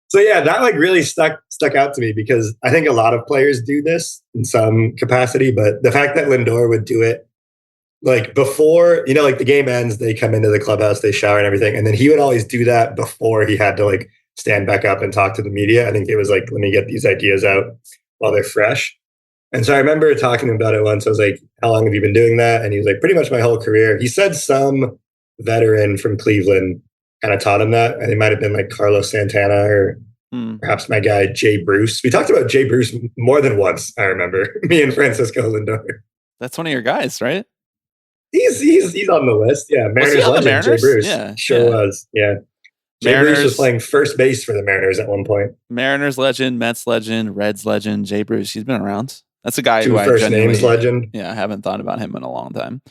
Speaker 7: So yeah, that like really stuck out to me because I think a lot of players do this in some capacity, but the fact that Lindor would do it like before, you know, like the game ends, they come into the clubhouse, they shower and everything. And then he would always do that before he had to like stand back up and talk to the media. I think it was like, let me get these ideas out while they're fresh. And so I remember talking to him about it once. I was like, how long have you been doing that? And he was like, pretty much my whole career. He said some veteran from Cleveland kind of taught him that. And it might have been like Carlos Santana or perhaps my guy, Jay Bruce. We talked about Jay Bruce more than once, I remember. Me and Francisco Lindor.
Speaker 5: That's one of your guys, right?
Speaker 7: He's on the list. Yeah. Mariners legend, Jay Bruce.
Speaker 5: Yeah.
Speaker 7: Sure was. Yeah. Jay
Speaker 5: Mariners,
Speaker 7: Bruce was playing first base for the Mariners at one point.
Speaker 5: Mariners legend, Mets legend, Reds legend, Jay Bruce. He's been around. That's a guy who I
Speaker 7: first names legend.
Speaker 5: Yeah, I haven't thought about him in a long time.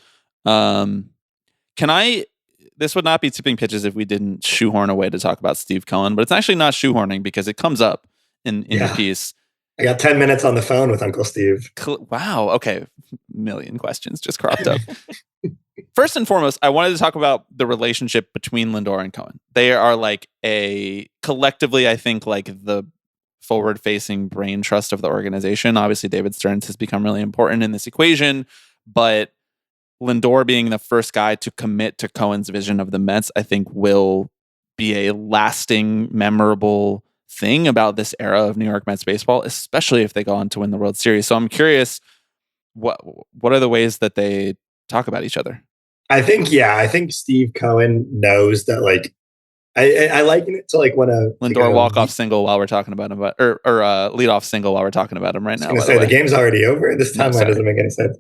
Speaker 5: This would not be tipping pitches if we didn't shoehorn a way to talk about Steve Cohen, but it's actually not shoehorning because it comes up in your piece.
Speaker 7: I got 10 minutes on the phone with Uncle Steve.
Speaker 5: Wow. Okay. Million questions just cropped up. First and foremost, I wanted to talk about the relationship between Lindor and Cohen. They are like collectively, I think, like the forward-facing brain trust of the organization. Obviously, David Stearns has become really important in this equation, but Lindor being the first guy to commit to Cohen's vision of the Mets, I think will be a lasting, memorable thing about this era of New York Mets baseball, especially if they go on to win the World Series. So I'm curious, what are the ways that they talk about each other?
Speaker 7: I think Steve Cohen knows that, like, I liken it to like when a
Speaker 5: Lindor walk-off single while we're talking about him, or lead-off single while we're talking about him right now.
Speaker 7: I was going to say, the game's already over. This timeline doesn't make any sense.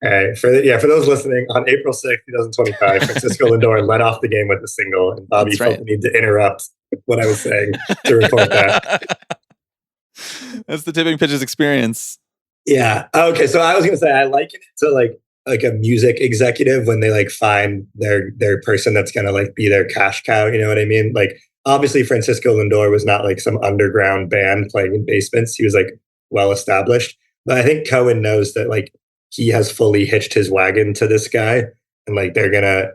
Speaker 7: All right. For those listening, on April 6th, 2025, Francisco Lindor led off the game with a single, and Bobby felt the need to interrupt what I was saying to report that.
Speaker 5: That's the tipping pitches experience.
Speaker 7: Yeah. Okay. So I was going to say, I liken it to like a music executive when they like find their person that's going to like be their cash cow. You know what I mean? Like, obviously Francisco Lindor was not like some underground band playing in basements. He was like well established, but I think Cohen knows that like he has fully hitched his wagon to this guy, and like they're going to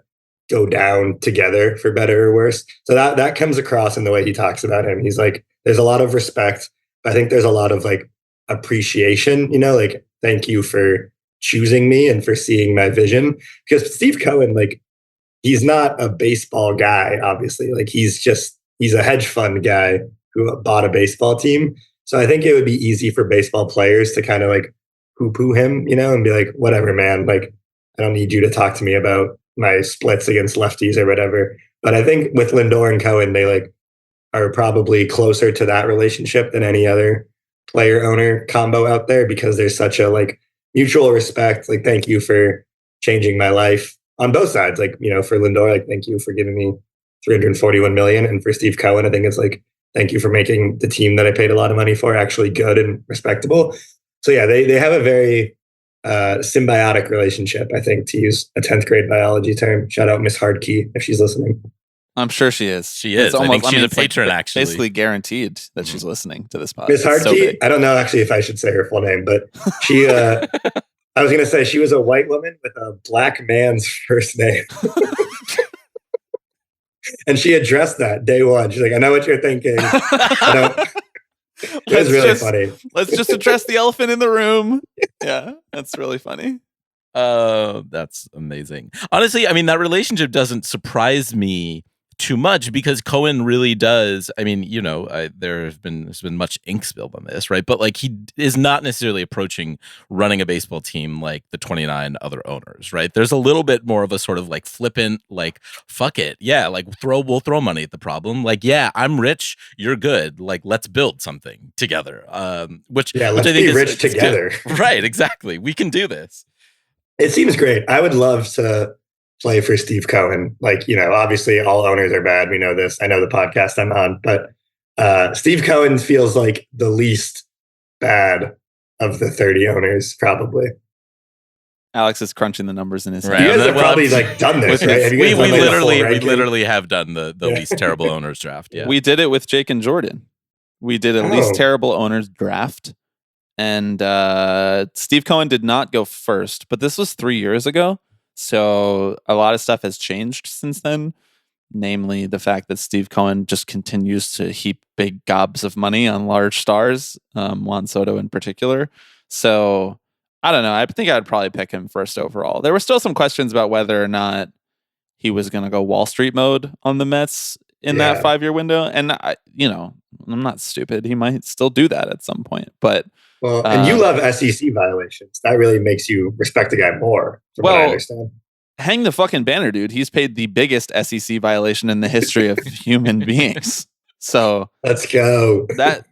Speaker 7: go down together for better or worse. So that comes across in the way he talks about him. He's like, there's a lot of respect, but I think there's a lot of like appreciation, you know, like, thank you for choosing me and for seeing my vision. Because Steve Cohen, like, he's not a baseball guy, obviously. Like, he's a hedge fund guy who bought a baseball team. So I think it would be easy for baseball players to kind of like poo-poo him, you know, and be like, whatever, man, like, I don't need you to talk to me about my splits against lefties or whatever. But I think with Lindor and Cohen, they like are probably closer to that relationship than any other player owner combo out there, because there's such a like mutual respect. Like, thank you for changing my life on both sides. Like, you know, for Lindor, like, thank you for giving me $341 million. And for Steve Cohen, I think it's like, thank you for making the team that I paid a lot of money for actually good and respectable. So yeah, they have a very symbiotic relationship, I think, to use a 10th grade biology term. Shout out Miss Hardkey if she's listening.
Speaker 5: I'm sure she is.
Speaker 6: She is. I think she's a patron,
Speaker 5: like
Speaker 6: actually.
Speaker 5: Basically guaranteed that she's listening to this podcast.
Speaker 7: Miss Hardkey, I don't know actually if I should say her full name, but she, I was going to say she was a white woman with a black man's first name. And she addressed that day one. She's like, I know what you're thinking. It was really funny.
Speaker 5: Let's just address the elephant in the room. Yeah, that's really funny.
Speaker 6: That's amazing. Honestly, I mean, that relationship doesn't surprise me too much because Cohen really does. I mean, there's been much ink spilled on this, right? But like, he is not necessarily approaching running a baseball team like the 29 other owners, right? There's a little bit more of a sort of like flippant, like, fuck it, yeah, like we'll throw money at the problem. Like, yeah, I'm rich, you're good. Like, let's build something together. Which
Speaker 7: let's
Speaker 6: I think
Speaker 7: be
Speaker 6: is
Speaker 7: rich together.
Speaker 6: Right? Exactly. We can do this.
Speaker 7: It seems great. I would love to play for Steve Cohen. Like, obviously all owners are bad. We know this. I know the podcast I'm on, but Steve Cohen feels like the least bad of the 30 owners, probably.
Speaker 5: Alex is crunching the numbers in his
Speaker 6: Right.
Speaker 5: head.
Speaker 7: You guys have probably done this, right?
Speaker 6: We literally have done the least terrible owners draft. Yeah,
Speaker 5: we did it with Jake and Jordan. We did a least terrible owners draft. And Steve Cohen did not go first, but this was 3 years ago. So a lot of stuff has changed since then. Namely, the fact that Steve Cohen just continues to heap big gobs of money on large stars, Juan Soto in particular. So I don't know. I think I'd probably pick him first overall. There were still some questions about whether or not he was going to go Wall Street mode on the Mets in that 5-year window. And I'm not stupid. He might still do that at some point, but.
Speaker 7: Well, and you love SEC violations. That really makes you respect the guy more, from what I understand.
Speaker 5: Hang the fucking banner, dude. He's paid the biggest SEC violation in the history of human beings. So
Speaker 7: let's go.
Speaker 5: That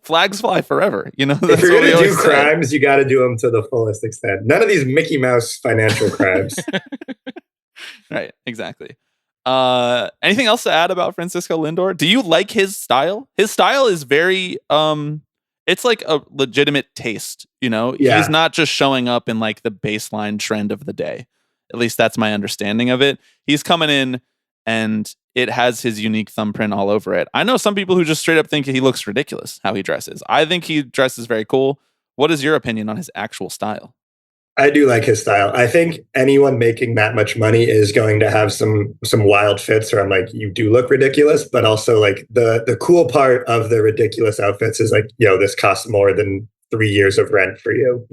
Speaker 5: flags fly forever. If
Speaker 7: you're going to do crimes, you got to do them to the fullest extent. None of these Mickey Mouse financial crimes.
Speaker 5: Right, exactly. Anything else to add about Francisco Lindor? Do you like his style? His style is very it's like a legitimate taste, He's not just showing up in like the baseline trend of the day. At least that's my understanding of it. He's coming in and it has his unique thumbprint all over it. I know some people who just straight up think he looks ridiculous how he dresses. I think he dresses very cool. What is your opinion on his actual style?
Speaker 7: I do like his style. I think anyone making that much money is going to have some wild fits where I'm like, you do look ridiculous, but also like the cool part of the ridiculous outfits is like, this costs more than 3 years of rent for you.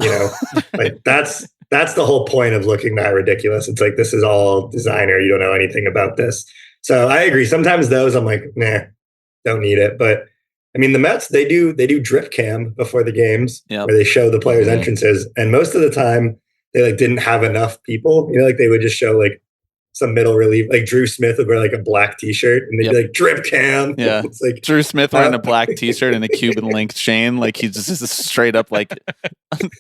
Speaker 7: Like that's the whole point of looking that ridiculous. It's like, this is all designer. You don't know anything about this. So I agree. Sometimes those I'm like, nah, don't need it. But I mean, the Mets, they do drip cam before the games where they show the players' entrances. And most of the time they like didn't have enough people, like they would just show like some middle relief, like Drew Smith would wear like a black t-shirt and they'd be like drip cam.
Speaker 5: Yeah.
Speaker 7: It's like
Speaker 5: Drew Smith wearing a black t-shirt and a Cuban linked chain. Like he's just straight up like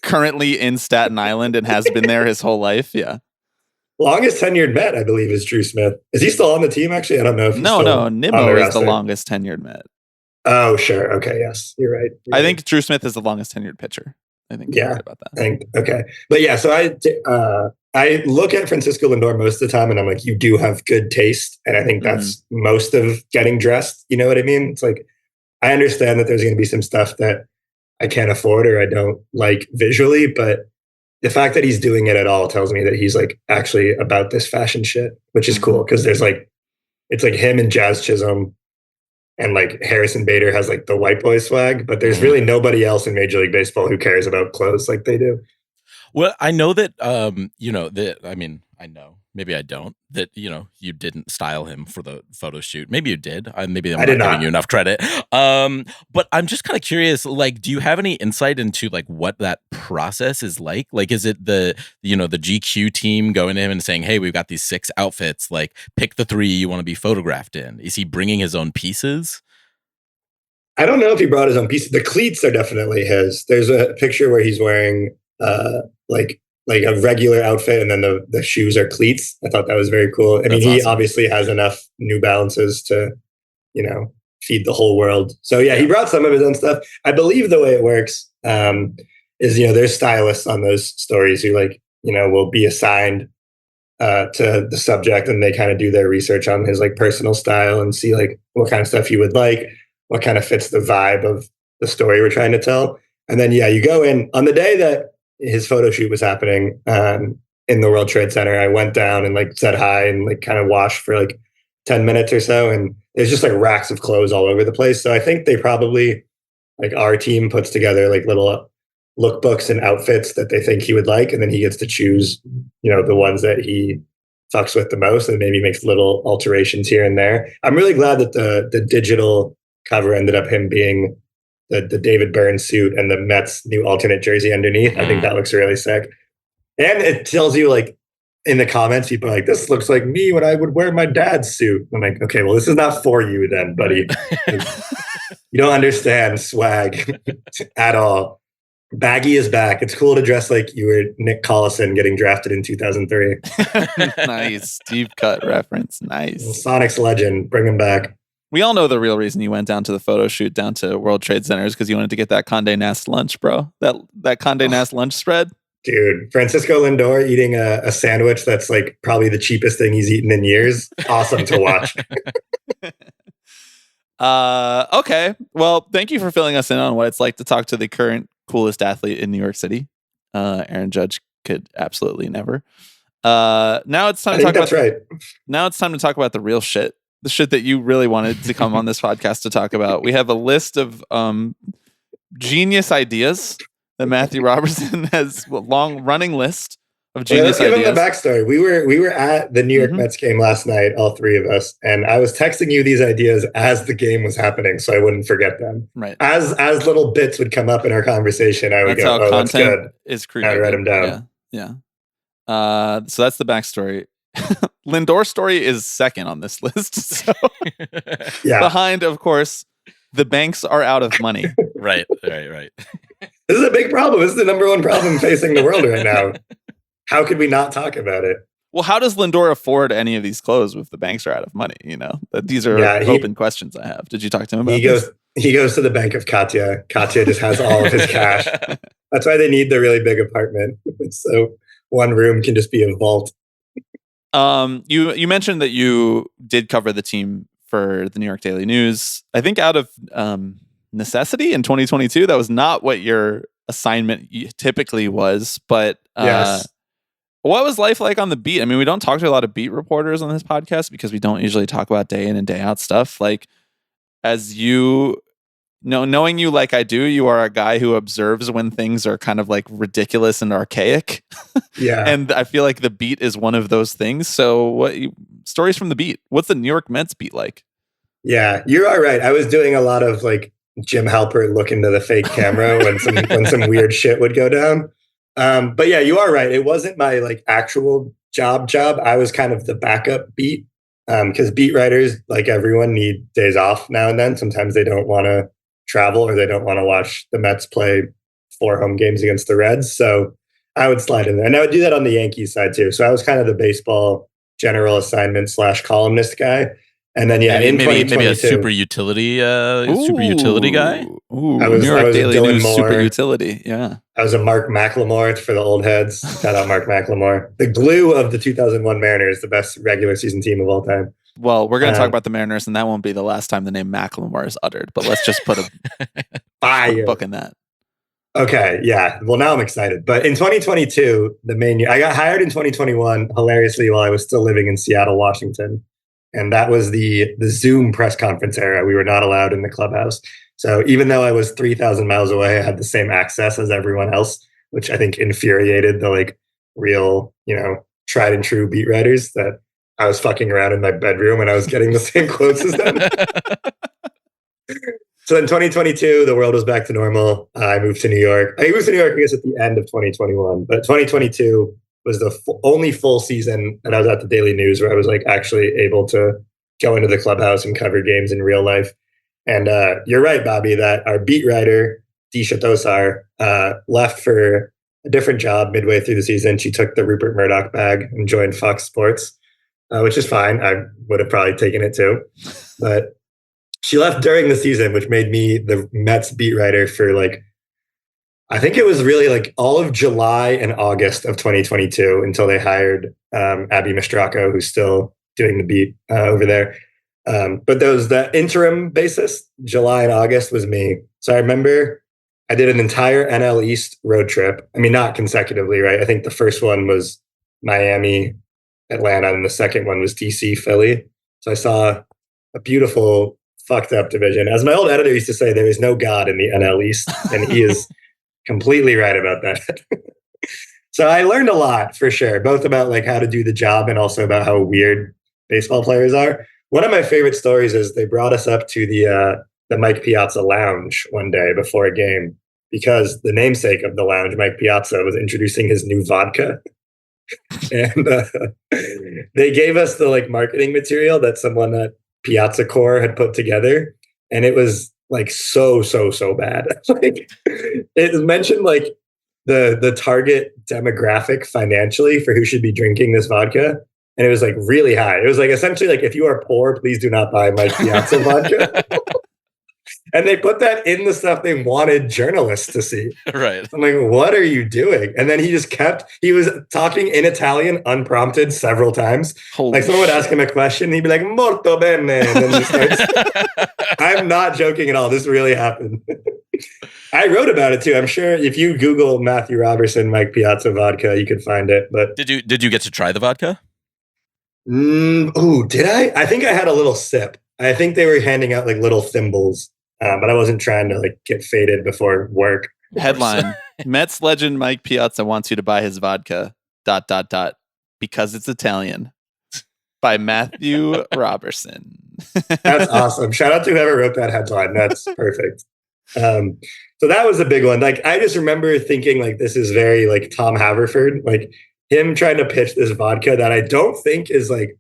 Speaker 5: currently in Staten Island and has been there his whole life. Yeah.
Speaker 7: Longest tenured Met, I believe, is Drew Smith. Is he still on the team? Actually, I don't know if he's
Speaker 5: No, Nimmo is the longest tenured Met.
Speaker 7: Oh, sure. Okay. Yes, you're right.
Speaker 5: I think Drew Smith is the longest tenured pitcher. I think you're right about that.
Speaker 7: Okay. But yeah, so I look at Francisco Lindor most of the time and I'm like, you do have good taste. And I think that's most of getting dressed. You know what I mean? It's like, I understand that there's going to be some stuff that I can't afford or I don't like visually, but the fact that he's doing it at all tells me that he's like actually about this fashion shit, which is cool. Cause there's like, it's like him and Jazz Chisholm and like Harrison Bader has like the white boy swag, but there's really nobody else in Major League Baseball who cares about clothes like they do.
Speaker 6: Well, I know that, I know, maybe I don't, that, you didn't style him for the photo shoot. Maybe you did. Maybe I'm not giving you enough credit. But I'm just kind of curious, like, do you have any insight into like what that process is like? Like, is it the GQ team going to him and saying, hey, we've got these 6 outfits, like pick the 3 you want to be photographed in? Is he bringing his own pieces?
Speaker 7: I don't know if he brought his own pieces. The cleats are definitely his. There's a picture where he's wearing like a regular outfit and then the shoes are cleats. I thought that was very cool. I mean, he obviously has enough New Balances to, feed the whole world. So yeah, he brought some of his own stuff. I believe the way it works is, there's stylists on those stories who like, will be assigned to the subject and they kind of do their research on his like personal style and see like what kind of stuff he would like, what kind of fits the vibe of the story we're trying to tell. And then, you go in on the day that his photo shoot was happening in the World Trade Center. I went down and like said hi and like kind of washed for like 10 minutes or so. And there's just like racks of clothes all over the place. So I think they probably like our team puts together like little lookbooks and outfits that they think he would like, and then he gets to choose, the ones that he fucks with the most, and maybe makes little alterations here and there. I'm really glad that the digital cover ended up him being the David Byrne suit and the Mets new alternate jersey underneath. I think that looks really sick. And it tells you, like, in the comments, people are like, this looks like me when I would wear my dad's suit. I'm like, okay, well, this is not for you then, buddy. You don't understand swag at all. Baggy is back. It's cool to dress like you were Nick Collison getting drafted in 2003.
Speaker 5: Nice. Deep cut reference. Nice.
Speaker 7: Sonic's legend. Bring him back.
Speaker 5: We all know the real reason you went down to the photo shoot down to World Trade Center is because you wanted to get that Condé Nast lunch, bro. That Condé Nast lunch spread.
Speaker 7: Dude, Francisco Lindor eating a sandwich that's like probably the cheapest thing he's eaten in years. Awesome to watch.
Speaker 5: Okay. Well, thank you for filling us in on what it's like to talk to the current coolest athlete in New York City. Aaron Judge could absolutely never. Now it's time to talk about Now it's time to talk about the real shit. The shit that you really wanted to come on this podcast to talk about. We have a list of genius ideas that Matthew Roberson has, a long running list of genius
Speaker 7: ideas. Let's give him the backstory. We were at the New York Mets game last night, all three of us, and I was texting you these ideas as the game was happening, so I wouldn't forget them.
Speaker 5: Right.
Speaker 7: As little bits would come up in our conversation, I would
Speaker 5: that's
Speaker 7: go,
Speaker 5: how
Speaker 7: "Oh,
Speaker 5: content
Speaker 7: that's good."
Speaker 5: Is created.
Speaker 7: I'd write them down.
Speaker 5: Yeah. So that's the backstory. Lindor's story is second on this list. So behind, of course, the banks are out of money.
Speaker 6: Right.
Speaker 7: This is a big problem. This is the number one problem facing the world right now. How could we not talk about it?
Speaker 5: Well, how does Lindor afford any of these clothes if the banks are out of money? These are open questions I have. Did you talk to him about this?
Speaker 7: He goes to the bank of Katya. Katya just has all of his cash. That's why they need the really big apartment. So one room can just be a vault.
Speaker 5: You mentioned that you did cover the team for the New York Daily News. I think out of necessity in 2022. That was not what your assignment typically was. But
Speaker 7: yes.
Speaker 5: What was life like on the beat? I mean, we don't talk to a lot of beat reporters on this podcast because we don't usually talk about day in and day out stuff. Like, as knowing you like I do, you are a guy who observes when things are kind of like ridiculous and archaic.
Speaker 7: Yeah.
Speaker 5: And I feel like the beat is one of those things. So stories from the beat? What's the New York Mets beat like?
Speaker 7: Yeah, you're all right. I was doing a lot of like Jim Halpert look into the fake camera when some weird shit would go down. But yeah, you are right. It wasn't my like actual job. I was kind of the backup beat because beat writers, like everyone, need days off now and then. Sometimes they don't want to travel or they don't want to watch the Mets play 4 home games against the Reds. So I would slide in there. And I would do that on the Yankees side too. So I was kind of the baseball general assignment / columnist guy. And then
Speaker 6: maybe a super utility guy.
Speaker 5: Ooh,
Speaker 7: I was
Speaker 5: Daily
Speaker 7: Dylan
Speaker 5: News
Speaker 7: Moore.
Speaker 5: Super utility. Yeah,
Speaker 7: I was a Mark McLemore for the old heads. Shout out Mark McLemore, the glue of the 2001 Mariners, the best regular season team of all time.
Speaker 5: Well, we're going to talk about the Mariners, and that won't be the last time the name McLemore is uttered. But let's just put a book in that.
Speaker 7: Okay, yeah. Well, now I'm excited. But in 2022, I got hired in 2021, hilariously, while I was still living in Seattle, Washington. And that was the Zoom press conference era. We were not allowed in the clubhouse. So even though I was 3,000 miles away, I had the same access as everyone else, which I think infuriated the like real, tried and true beat writers that I was fucking around in my bedroom and I was getting the same quotes as them. So in 2022, the world was back to normal. I moved to New York. I moved to New York, I guess, at the end of 2021. But 2022 was the only full season that I was at the Daily News where I was like actually able to go into the clubhouse and cover games in real life. And you're right, Bobby, that our beat writer, Disha Tosar, left for a different job midway through the season. She took the Rupert Murdoch bag and joined Fox Sports, which is fine. I would have probably taken it too. But she left during the season, which made me the Mets beat writer for like, I think it was really like all of July and August of 2022 until they hired Abby Mastracco, who's still doing the beat over there. But the interim basis, July and August was me. So I remember I did an entire NL East road trip. I mean, not consecutively, right? I think the first one was Miami, Atlanta, and the second one was DC, Philly. So I saw a beautiful fucked up division. As my old editor used to say, there is no God in the NL East, and he is completely right about that. So I learned a lot for sure, both about like how to do the job and also about how weird baseball players are. One of my favorite stories is they brought us up to the Mike Piazza lounge one day before a game because the namesake of the lounge, Mike Piazza, was introducing his new vodka. And they gave us the like marketing material that someone at Piazza Core had put together, and it was like so bad. Like it mentioned like the target demographic financially for who should be drinking this vodka, and it was like really high. It was like essentially like if you are poor, please do not buy Mike Piazza vodka. And they put that in the stuff they wanted journalists to see.
Speaker 6: Right.
Speaker 7: I'm like, what are you doing? And then he was talking in Italian unprompted several times.
Speaker 5: Holy
Speaker 7: like someone would ask
Speaker 5: shit.
Speaker 7: him a question, and he'd be like, molto bene. And then he starts, I'm not joking at all. This really happened. I wrote about it too. I'm sure if you Google Matthew Roberson, Mike Piazza vodka, you could find it. But
Speaker 6: Did you get to try the vodka?
Speaker 7: Did I? I think I had a little sip. I think they were handing out like little thimbles. But I wasn't trying to like get faded before work.
Speaker 5: Headline: Mets legend Mike Piazza wants you to buy his vodka. ... Because it's Italian. By Matthew Roberson.
Speaker 7: That's awesome. Shout out to whoever wrote that headline. That's perfect. So that was a big one. Like I just remember thinking like this is very like Tom Haverford, like him trying to pitch this vodka that I don't think is like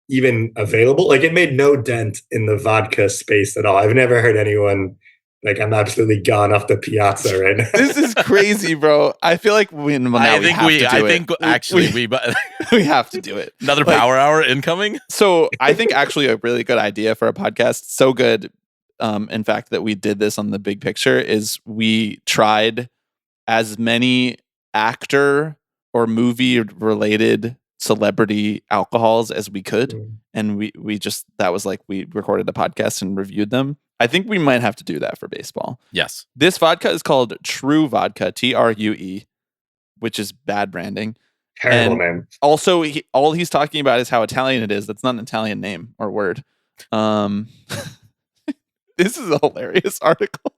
Speaker 7: even available. Like it made no dent in the vodka space at all. I've never heard anyone like I'm absolutely gone off the Piazza right now.
Speaker 5: This is crazy, bro. I feel like we have to do it.
Speaker 6: Another power hour incoming.
Speaker 5: So I think actually a really good idea for a podcast. So good, in fact, that we did this on The Big Picture is we tried as many actor or movie related celebrity alcohols as we could, and we just that was like we recorded a podcast and reviewed them. I think we might have to do that for baseball.
Speaker 6: Yes.
Speaker 5: This vodka is called True Vodka, TRUE, which is bad branding.
Speaker 7: Terrible name.
Speaker 5: Also, all he's talking about is how Italian it is. That's not an Italian name or word. This is a hilarious article.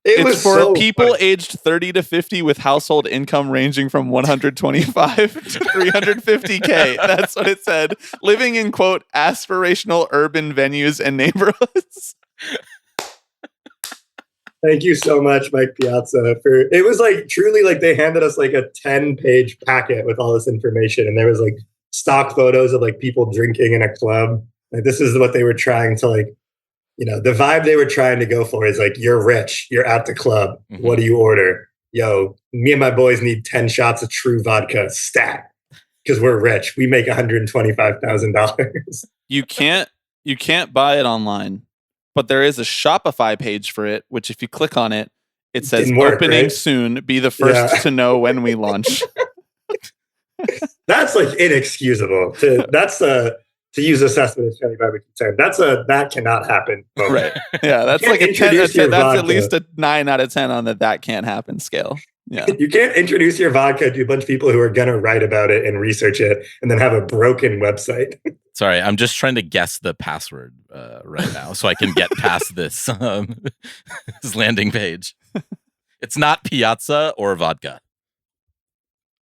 Speaker 5: It's for people
Speaker 7: funny.
Speaker 5: aged 30 to 50 with household income ranging from 125 to 350K. That's what it said. Living in, quote, aspirational urban venues and neighborhoods.
Speaker 7: Thank you so much, Mike Piazza. It was like truly like they handed us like a 10-page packet with all this information. And there was like stock photos of like people drinking in a club. Like this is what they were trying to like, you know, the vibe they were trying to go for is like, you're rich, you're at the club. Mm-hmm. What do you order? Yo, me and my boys need 10 shots of True Vodka stat because we're rich. We make $125,000.
Speaker 5: You can't buy it online, but there is a Shopify page for it, which if you click on it, it says opening soon. Be the first to know when we launch.
Speaker 7: That's like inexcusable. To use assessment as Kelly Barbecue term, that cannot happen moment.
Speaker 5: Right? Yeah, that's like a 10. That's at least a 9 out of 10 on that can't happen scale. Yeah,
Speaker 7: you can't introduce your vodka to a bunch of people who are gonna write about it and research it, and then have a broken website.
Speaker 6: Sorry, I'm just trying to guess the password right now, so I can get past this this landing page. It's not Piazza or vodka.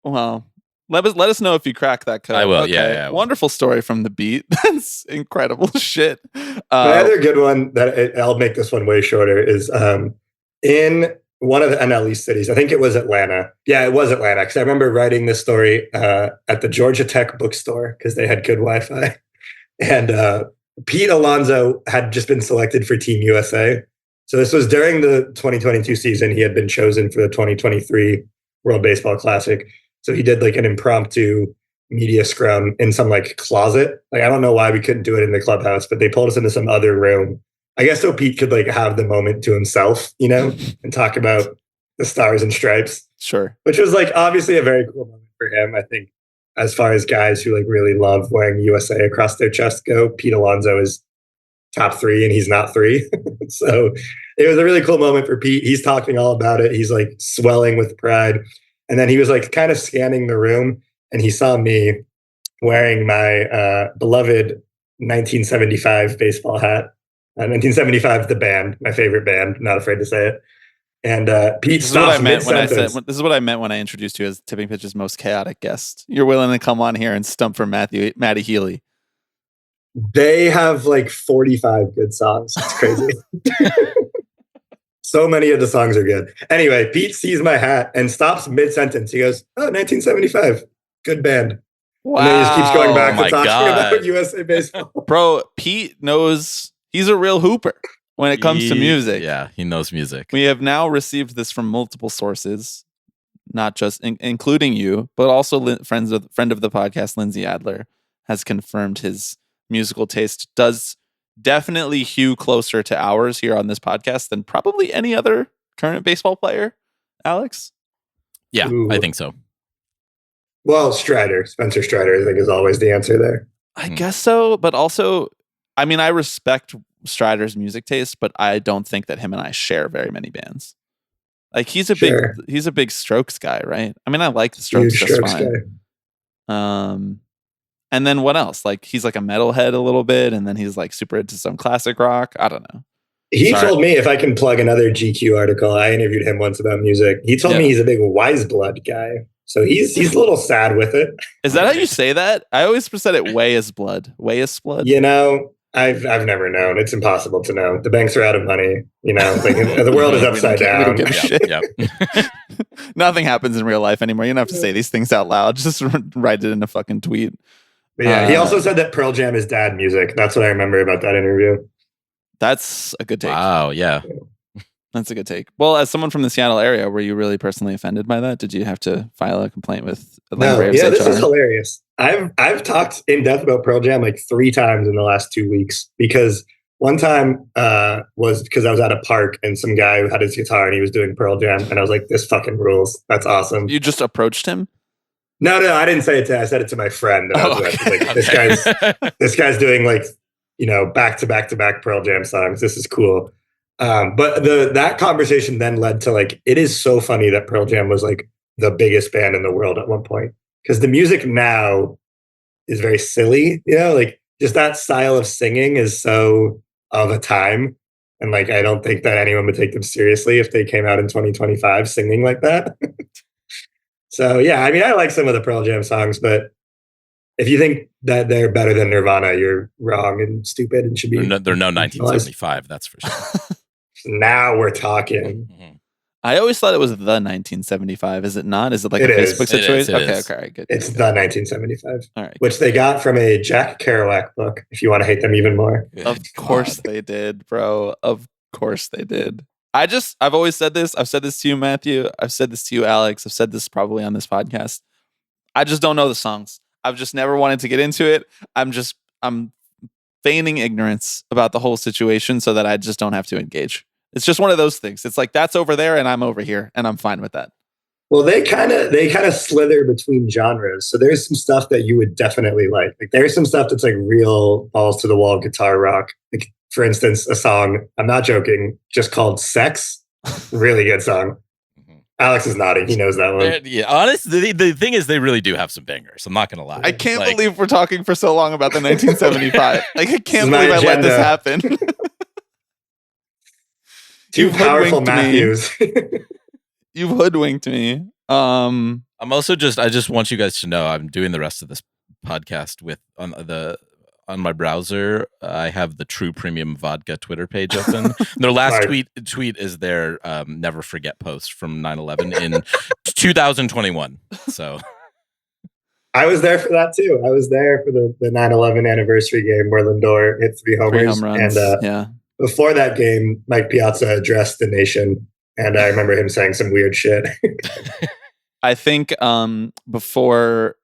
Speaker 5: Well. Let us know if you crack that code.
Speaker 6: I will.
Speaker 5: Okay.
Speaker 6: Yeah.
Speaker 5: Wonderful story from the beat. That's incredible shit.
Speaker 7: The other good one that I'll make this one way shorter is in one of the NL East cities. I think it was Atlanta. Yeah, it was Atlanta because I remember writing this story at the Georgia Tech bookstore because they had good Wi-Fi. And Pete Alonso had just been selected for Team USA. So this was during the 2022 season. He had been chosen for the 2023 World Baseball Classic. So he did like an impromptu media scrum in some like closet. Like, I don't know why we couldn't do it in the clubhouse, but they pulled us into some other room. I guess so Pete could like have the moment to himself, you know, and talk about the Stars and Stripes.
Speaker 5: Sure.
Speaker 7: Which was like obviously a very cool moment for him. I think as far as guys who like really love wearing USA across their chest go, Pete Alonso is top 3 and he's not 3. So it was a really cool moment for Pete. He's talking all about it. He's like swelling with pride. And then he was like kind of scanning the room and he saw me wearing my beloved 1975 baseball hat. 1975, the band, my favorite band, not afraid to say it. And Pete
Speaker 5: This is what I
Speaker 7: stops
Speaker 5: meant when I
Speaker 7: mid-sentence.
Speaker 5: said. This is what I meant when I introduced you as Tipping Pitch's most chaotic guest. You're willing to come on here and stump for Matty Healy.
Speaker 7: They have like 45 good songs. It's crazy. So many of the songs are good. Anyway, Pete sees my hat and stops mid-sentence. He goes, "Oh, 1975. Good band."
Speaker 6: Wow.
Speaker 7: And then he just keeps going back
Speaker 6: Oh my
Speaker 7: to talking
Speaker 6: God.
Speaker 7: about USA baseball.
Speaker 5: Bro, Pete knows he's a real hooper when it comes to music.
Speaker 6: Yeah, he knows music.
Speaker 5: We have now received this from multiple sources, not just including you, but also friend of the podcast, Lindsay Adler, has confirmed his musical taste does definitely hew closer to ours here on this podcast than probably any other current baseball player. Alex?
Speaker 6: Yeah,
Speaker 7: Ooh.
Speaker 6: I think so.
Speaker 7: Well, Spencer Strider, I think, is always the answer there.
Speaker 5: I guess so, but also, I mean, I respect Strider's music taste, but I don't think that him and I share very many bands. Like he's a big Strokes guy, right? I mean, I like the Strokes
Speaker 7: Huge
Speaker 5: just
Speaker 7: Strokes
Speaker 5: fine. And then what else? Like he's like a metalhead a little bit, and then he's like super into some classic rock. I don't know.
Speaker 7: He told me, if I can plug another GQ article, I interviewed him once about music. He told me he's a big Wise Blood guy. So he's a little sad with it.
Speaker 5: Is that how you say that? I always said it way as blood. Way as blood.
Speaker 7: You know, I've never known. It's impossible to know. The banks are out of money. You know, like the world is upside down.
Speaker 5: We don't give a shit.
Speaker 6: Yep.
Speaker 5: Nothing happens in real life anymore. You don't have to say these things out loud. Just write it in a fucking tweet.
Speaker 7: But yeah, he also said that Pearl Jam is dad music. That's what I remember about that interview.
Speaker 5: That's a good take.
Speaker 6: Wow, yeah.
Speaker 5: That's a good take. Well, as someone from the Seattle area, were you really personally offended by that? Did you have to file a complaint with Atlanta Braves
Speaker 7: Yeah, this
Speaker 5: HR?
Speaker 7: is hilarious. I've talked in depth about Pearl Jam like 3 times in the last 2 weeks, because one time was because I was at a park and some guy who had his guitar and he was doing Pearl Jam, and I was like, "This fucking rules. That's awesome."
Speaker 5: You just approached him?
Speaker 7: No, I didn't say it to him. I said it to my friend. That I was with. Like, this guy's doing like, you know, back to back Pearl Jam songs. This is cool. But that conversation then led to like, it is so funny that Pearl Jam was like the biggest band in the world at one point, because the music now is very silly, you know, like just that style of singing is so of a time. And like, I don't think that anyone would take them seriously if they came out in 2025 singing like that. So yeah, I mean, I like some of the Pearl Jam songs, but if you think that they're better than Nirvana, you're wrong and stupid and should be.
Speaker 6: They're no 1975, that's for sure.
Speaker 7: Now we're talking.
Speaker 5: I always thought it was the 1975. Is it not? Is it like
Speaker 7: It
Speaker 5: a
Speaker 7: is.
Speaker 5: Facebook
Speaker 6: It is.
Speaker 5: situation?
Speaker 6: It
Speaker 5: Okay,
Speaker 6: is.
Speaker 5: okay, good.
Speaker 7: It's the 1975,
Speaker 5: All right.
Speaker 7: which they got from a Jack Kerouac book, if you want to hate them even more.
Speaker 5: Of course they did, bro. Of course they did. I've always said this. I've said this to you, Matthew. I've said this to you, Alex. I've said this probably on this podcast. I just don't know the songs. I've just never wanted to get into it. I'm feigning ignorance about the whole situation so that I just don't have to engage. It's just one of those things. It's like that's over there and I'm over here and I'm fine with that.
Speaker 7: Well, they kind of slither between genres. So there's some stuff that you would definitely like. Like there's some stuff that's like real balls to the wall guitar rock. Like for instance, a song, I'm not joking, just called Sex. Really good song. Alex is nodding. He knows that one.
Speaker 6: Yeah, honestly, the thing is, they really do have some bangers. I'm not gonna lie.
Speaker 5: I can't believe we're talking for so long about the 1975. Like I can't
Speaker 7: This is
Speaker 5: believe I
Speaker 7: my
Speaker 5: let this
Speaker 7: agenda.
Speaker 5: happen.
Speaker 7: Two
Speaker 5: You've
Speaker 7: powerful
Speaker 5: hoodwinked me.
Speaker 7: Matthews.
Speaker 5: You've hoodwinked me.
Speaker 6: I'm also I just want you guys to know I'm doing the rest of this podcast with on my browser. I have the True Premium Vodka Twitter page open. Their last
Speaker 7: Right.
Speaker 6: tweet is their never forget post from 9/11 in 2021. So
Speaker 7: I was there for that too. I was there for the 9/11 anniversary game where Lindor hit 3 homers.
Speaker 5: 3 home runs.
Speaker 7: And
Speaker 5: Yeah.
Speaker 7: before that game, Mike Piazza addressed the nation. And I remember him saying some weird shit.
Speaker 5: I think before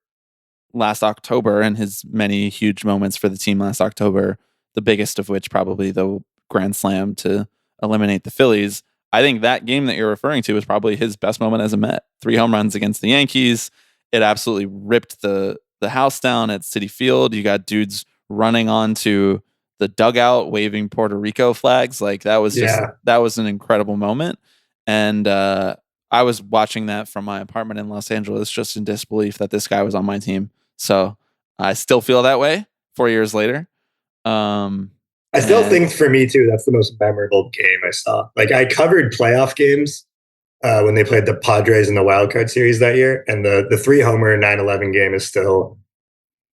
Speaker 5: last October and his many huge moments for the team last October, the biggest of which probably the grand slam to eliminate the Phillies. I think that game that you're referring to was probably his best moment as a Met. 3 home runs against the Yankees. It absolutely ripped the house down at Citi Field. You got dudes running onto the dugout waving Puerto Rico flags. Like that was that was an incredible moment. And I was watching that from my apartment in Los Angeles just in disbelief that this guy was on my team. So I still feel that way 4 years later.
Speaker 7: I still think for me too, that's the most memorable game I saw. Like I covered playoff games when they played the Padres in the wild card series that year. And the 3-homer 9/11 game is still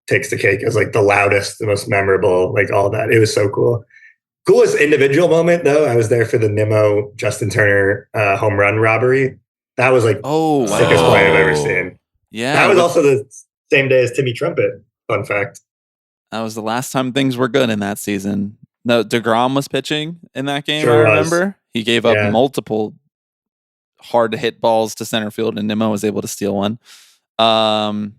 Speaker 7: takes the cake as like the loudest, the most memorable, like all that. It was so cool. Coolest individual moment though, I was there for the Nimmo Justin Turner home run robbery. That was like sickest play I've ever seen.
Speaker 5: Yeah.
Speaker 7: That was also the same day as Timmy Trumpet. Fun fact.
Speaker 5: That was the last time things were good in that season. No, DeGrom was pitching in that game,
Speaker 7: Sure
Speaker 5: I
Speaker 7: was.
Speaker 5: remember. He gave up multiple hard to hit balls to center field, and Nimmo was able to steal one. All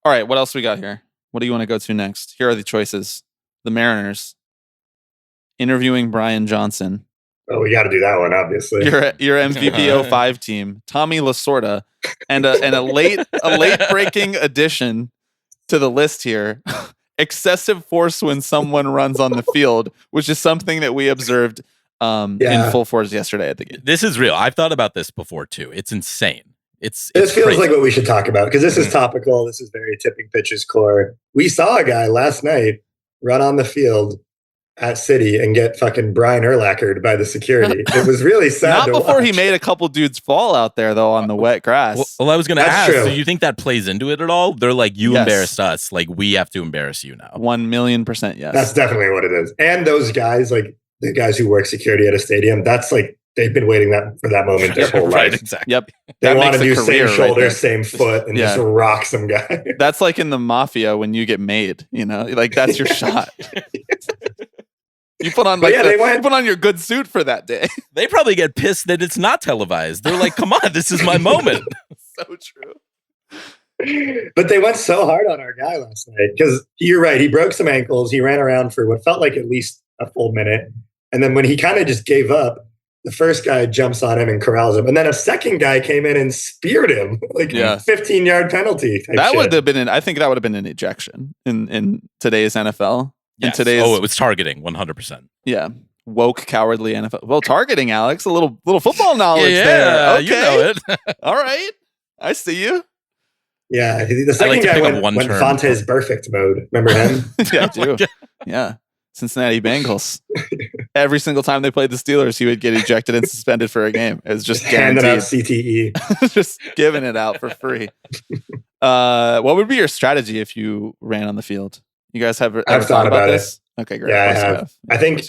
Speaker 5: right, what else we got here? What do you want to go to next? Here are the choices. The Mariners interviewing Bryan Johnson.
Speaker 7: Oh, we got to do that one, obviously.
Speaker 5: Your MVP 05 team, Tommy Lasorda, and a late breaking addition to the list here. Excessive force when someone runs on the field, which is something that we observed in full force yesterday at the game.
Speaker 6: This is real. I've thought about this before too. It's insane. This
Speaker 7: feels
Speaker 6: crazy.
Speaker 7: like what we should talk about because this is topical. This is very tipping pitches core. We saw a guy last night run on the field at City and get fucking Brian Urlachered by the security. It was really sad.
Speaker 5: Not before he made a couple dudes fall out there though on the wet grass.
Speaker 6: Well, I was going to ask.
Speaker 7: true.
Speaker 6: Do you think that plays into it at all? They're like, you embarrassed us. Like we have to embarrass you now.
Speaker 5: 1,000,000% yes.
Speaker 7: That's definitely what it is. And those guys, like the guys who work security at a stadium, that's like they've been waiting for that moment their whole
Speaker 6: Right,
Speaker 7: life.
Speaker 6: exactly.
Speaker 5: Yep.
Speaker 7: They
Speaker 5: That
Speaker 7: want to
Speaker 5: makes a
Speaker 7: do
Speaker 5: career
Speaker 7: same
Speaker 5: right
Speaker 7: shoulder,
Speaker 5: there.
Speaker 7: same foot, and just rock some guy.
Speaker 5: That's like in the mafia when you get made, like that's your shot. You put on you put on your good suit for that day.
Speaker 6: They probably get pissed that it's not televised. They're like, come on, this is my moment.
Speaker 5: So true.
Speaker 7: But they went so hard on our guy last night because you're right. He broke some ankles. He ran around for what felt like at least a full minute. And then when he kind of just gave up, the first guy jumps on him and corrals him. And then a second guy came in and speared him, 15-yard penalty.
Speaker 5: That would have been I think that would have been an ejection in today's NFL.
Speaker 6: Yes.
Speaker 5: In today's,
Speaker 6: it was targeting 100%.
Speaker 5: Yeah. Woke, cowardly NFL. Well, targeting, Alex. A little football knowledge there. Okay.
Speaker 6: You know it.
Speaker 5: All right. I see you.
Speaker 7: Yeah. The second guy went Fonte's perfect mode. Remember him?
Speaker 5: Yeah, I do. Yeah. Cincinnati Bengals. Every single time they played the Steelers, he would get ejected and suspended for a game. It was just
Speaker 7: handing out
Speaker 5: guaranteed.
Speaker 7: CTE.
Speaker 5: Just giving it out for free. What would be your strategy if you ran on the field? You guys have ever thought about this? Okay, great.
Speaker 7: Yeah, I have. I think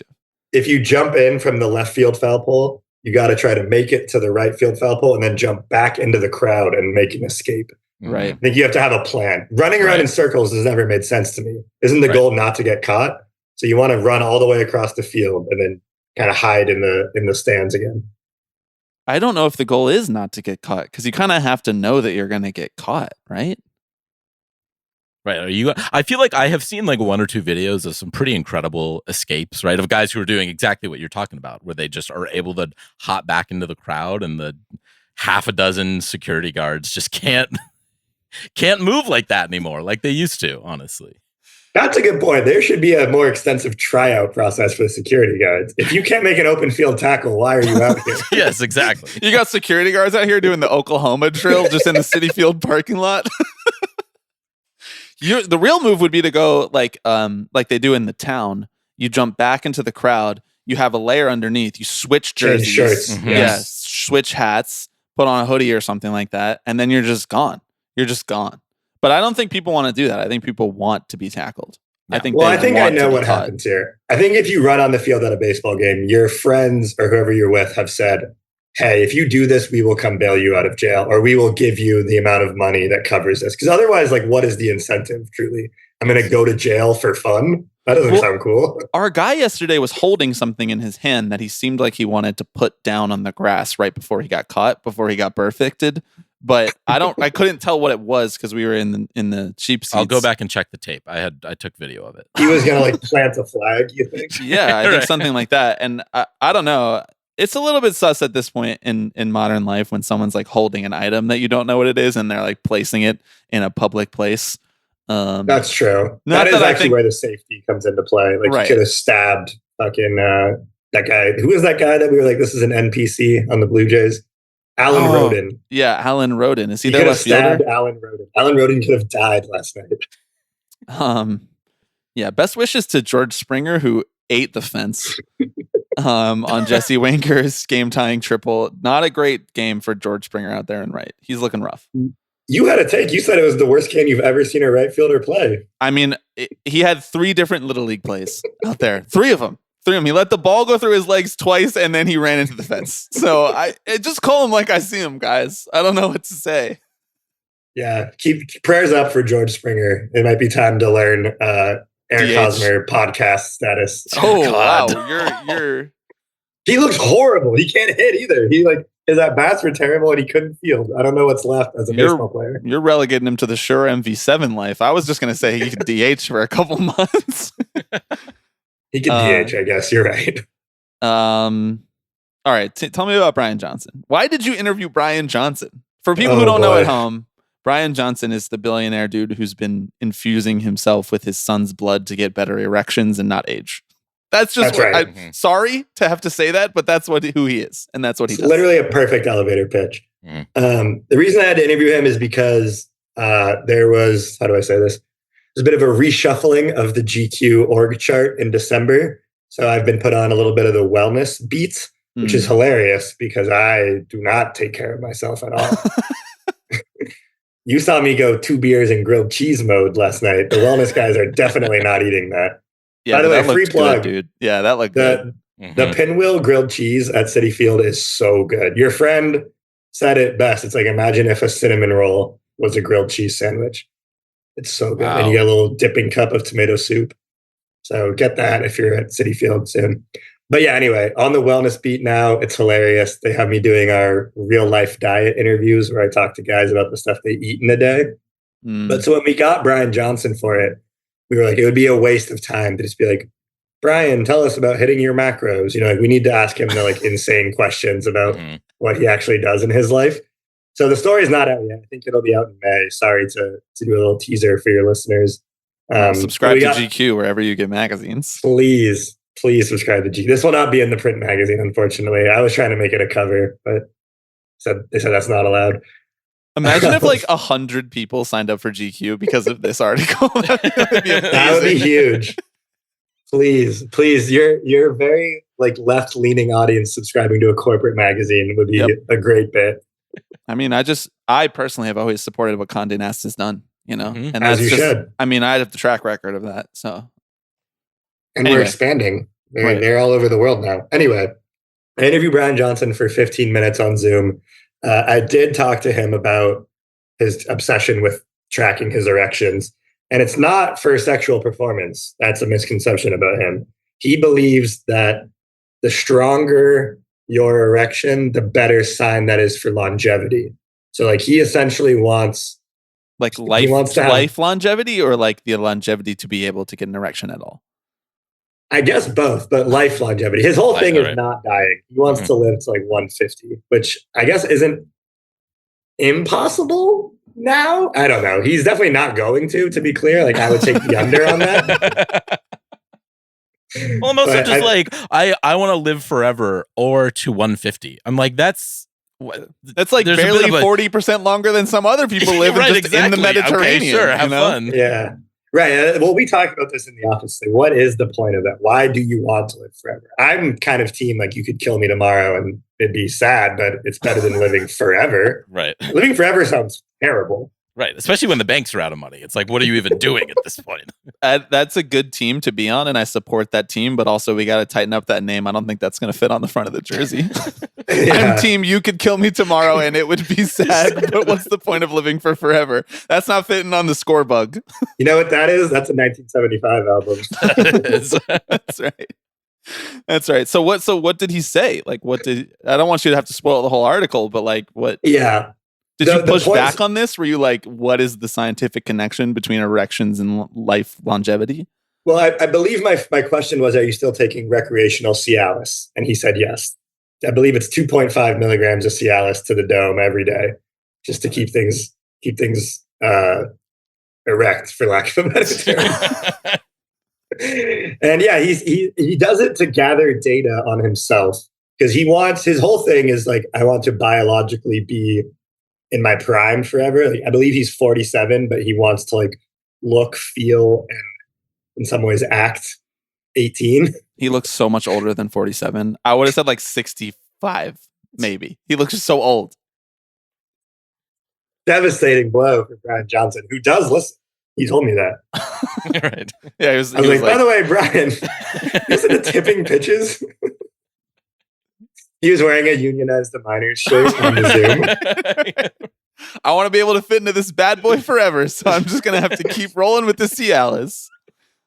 Speaker 7: if you jump in from the left field foul pole, you got to try to make it to the right field foul pole and then jump back into the crowd and make an escape.
Speaker 5: Right.
Speaker 7: I think you have to have a plan. Running around in circles has never made sense to me. Isn't the goal not to get caught? So you want to run all the way across the field and then kind of hide in the stands again.
Speaker 5: I don't know if the goal is not to get caught because you kind of have to know that you're going to get caught, right?
Speaker 6: Right. I feel like I have seen like one or two videos of some pretty incredible escapes, right? Of guys who are doing exactly what you're talking about, where they just are able to hop back into the crowd and the half a dozen security guards just can't move like that anymore, like they used to, honestly.
Speaker 7: That's a good point. There should be a more extensive tryout process for the security guards. If you can't make an open field tackle, why are you out here?
Speaker 6: Yes, exactly.
Speaker 5: You got security guards out here doing the Oklahoma drill just in the Citi Field parking lot. The real move would be to go like they do in the town. You jump back into the crowd. You have a layer underneath. You switch jerseys,
Speaker 7: shirts.
Speaker 6: Mm-hmm.
Speaker 5: Yes, switch hats, put on a hoodie or something like that, and then you're just gone. You're just gone. But I don't think people want to do that. I think people want to be tackled.
Speaker 6: Yeah.
Speaker 7: I think I know what happens here. I think if you run on the field at a baseball game, your friends or whoever you're with have said, hey, if you do this, we will come bail you out of jail, or we will give you the amount of money that covers this. Because otherwise, like, what is the incentive, truly? I'm going to go to jail for fun? That doesn't sound cool.
Speaker 5: Our guy yesterday was holding something in his hand that he seemed like he wanted to put down on the grass right before he got caught, before he got perfected. But I couldn't tell what it was because we were in the cheap seats.
Speaker 6: I'll go back and check the tape. I took video of it.
Speaker 7: He was going to like plant a flag, you think?
Speaker 5: Yeah, I think something like that. And I don't know. It's a little bit sus at this point in modern life when someone's like holding an item that you don't know what it is and they're like placing it in a public place.
Speaker 7: That's true. That is actually where the safety comes into play. Like you could have stabbed fucking that guy. Who was that guy that we were like, this is an NPC on the Blue Jays? Alan Roden.
Speaker 5: Yeah, Alan Roden. Is he
Speaker 7: their left fielder? Alan Roden. Alan Roden could have died last night.
Speaker 5: Yeah, best wishes to George Springer, who ate the fence on Jesse Winker's game-tying triple. Not a great game for George Springer out there in right. He's looking rough.
Speaker 7: You had a take. You said it was the worst game you've ever seen a right fielder play.
Speaker 5: I mean, he had 3 different Little League plays out there. 3 of them. He let the ball go through his legs twice, and then he ran into the fence. So just call him like I see him, guys. I don't know what to say.
Speaker 7: Yeah, keep prayers up for George Springer. It might be time to learn Eric Hosmer podcast status.
Speaker 5: Oh wow, you're.
Speaker 7: He looks horrible. He can't hit either. His at bats were terrible, and he couldn't field. I don't know what's left as a baseball player.
Speaker 5: You're relegating him to the Shure MV7 life. I was just gonna say he could DH for a couple months.
Speaker 7: He could DH, I guess. You're right.
Speaker 5: All right, tell me about Bryan Johnson. Why did you interview Bryan Johnson? For people who don't know at home, Bryan Johnson is the billionaire dude who's been infusing himself with his son's blood to get better erections and not age. That's right. Sorry to have to say that, but that's who he is, and that's what he does.
Speaker 7: Literally a perfect elevator pitch. The reason I had to interview him is because there was, how do I say this? There's a bit of a reshuffling of the GQ org chart in December. So I've been put on a little bit of the wellness beat, which is hilarious because I do not take care of myself at all. You saw me go 2 beers and grilled cheese mode last night. The wellness guys are definitely not eating that.
Speaker 5: Yeah,
Speaker 7: by the way, free plug,
Speaker 5: good, dude. Yeah, that looked good.
Speaker 7: The Pinwheel grilled cheese at Citi Field is so good. Your friend said it best. It's like, imagine if a cinnamon roll was a grilled cheese sandwich. It's so good. Wow. And you get a little dipping cup of tomato soup. So get that if you're at Citi Field soon. But yeah, anyway, on the wellness beat now, it's hilarious. They have me doing our real life diet interviews where I talk to guys about the stuff they eat in a day. But so when we got Bryan Johnson for it, we were like, it would be a waste of time to just be like, Bryan, tell us about hitting your macros. We need to ask him the insane questions about what he actually does in his life. So the story is not out yet. I think it'll be out in May. Sorry to do a little teaser for your listeners.
Speaker 5: Subscribe to GQ wherever you get magazines.
Speaker 7: Please subscribe to GQ. This will not be in the print magazine, unfortunately. I was trying to make it a cover, but they said that's not allowed.
Speaker 5: Imagine if 100 people signed up for GQ because of this article.
Speaker 7: That would be huge. Please, your very left-leaning audience subscribing to a corporate magazine would be a great bit.
Speaker 5: I mean, I personally have always supported what Condé Nast has done, and
Speaker 7: as you should.
Speaker 5: I mean, I have the track record of that. So,
Speaker 7: and we're expanding. They're all over the world now. Anyway, I interviewed Bryan Johnson for 15 minutes on Zoom. I did talk to him about his obsession with tracking his erections, and it's not for sexual performance. That's a misconception about him. He believes that the stronger your erection, the better sign that is for longevity. So he essentially wants
Speaker 5: life longevity, or the longevity to be able to get an erection at all.
Speaker 7: I guess both, but life longevity. His whole thing is not dying. He wants to live to 150, which I guess isn't impossible now. I don't know. He's definitely not going to be clear. I would take the under on that.
Speaker 6: Well, I'm also I want to live forever or to 150. I'm that's
Speaker 5: barely 40% longer than some other people live in the Mediterranean.
Speaker 6: Okay, sure, have fun.
Speaker 7: Yeah. Right. Well, we talked about this in the office. What is the point of that? Why do you want to live forever? I'm kind of team you could kill me tomorrow and it'd be sad, but it's better than living forever.
Speaker 6: Right.
Speaker 7: Living forever sounds terrible.
Speaker 6: Right. Especially when the banks are out of money. It's what are you even doing at this point?
Speaker 5: That's a good team to be on, and I support that team, but also we got to tighten up that name. I don't think that's going to fit on the front of the jersey. I'm team you could kill me tomorrow and it would be sad, but what's the point of living for forever? That's not fitting on the score bug.
Speaker 7: You know what that is? That's a 1975 album.
Speaker 5: That's right. That's right. So what did he say? I don't want you to have to spoil the whole article, but what?
Speaker 7: Yeah.
Speaker 5: Did you push back on this? Were you what is the scientific connection between erections and life longevity?
Speaker 7: Well, I believe my question was, are you still taking recreational Cialis? And he said yes. I believe it's 2.5 milligrams of Cialis to the dome every day, just to keep things erect, for lack of a better term. And yeah, he does it to gather data on himself because his whole thing is I want to biologically be in my prime forever. I believe he's 47, but he wants to look, feel, and in some ways act 18.
Speaker 5: He looks so much older than 47. I would have said like 65, maybe. He looks so old.
Speaker 7: Devastating blow for Bryan Johnson, who does listen. He told me that.
Speaker 5: Right. Yeah,
Speaker 7: I was like, by the way, Bryan, listen to tipping pitches. He was wearing a unionized the minors shirt on the Zoom.
Speaker 5: I want to be able to fit into this bad boy forever, so I'm just going to have to keep rolling with the Cialis.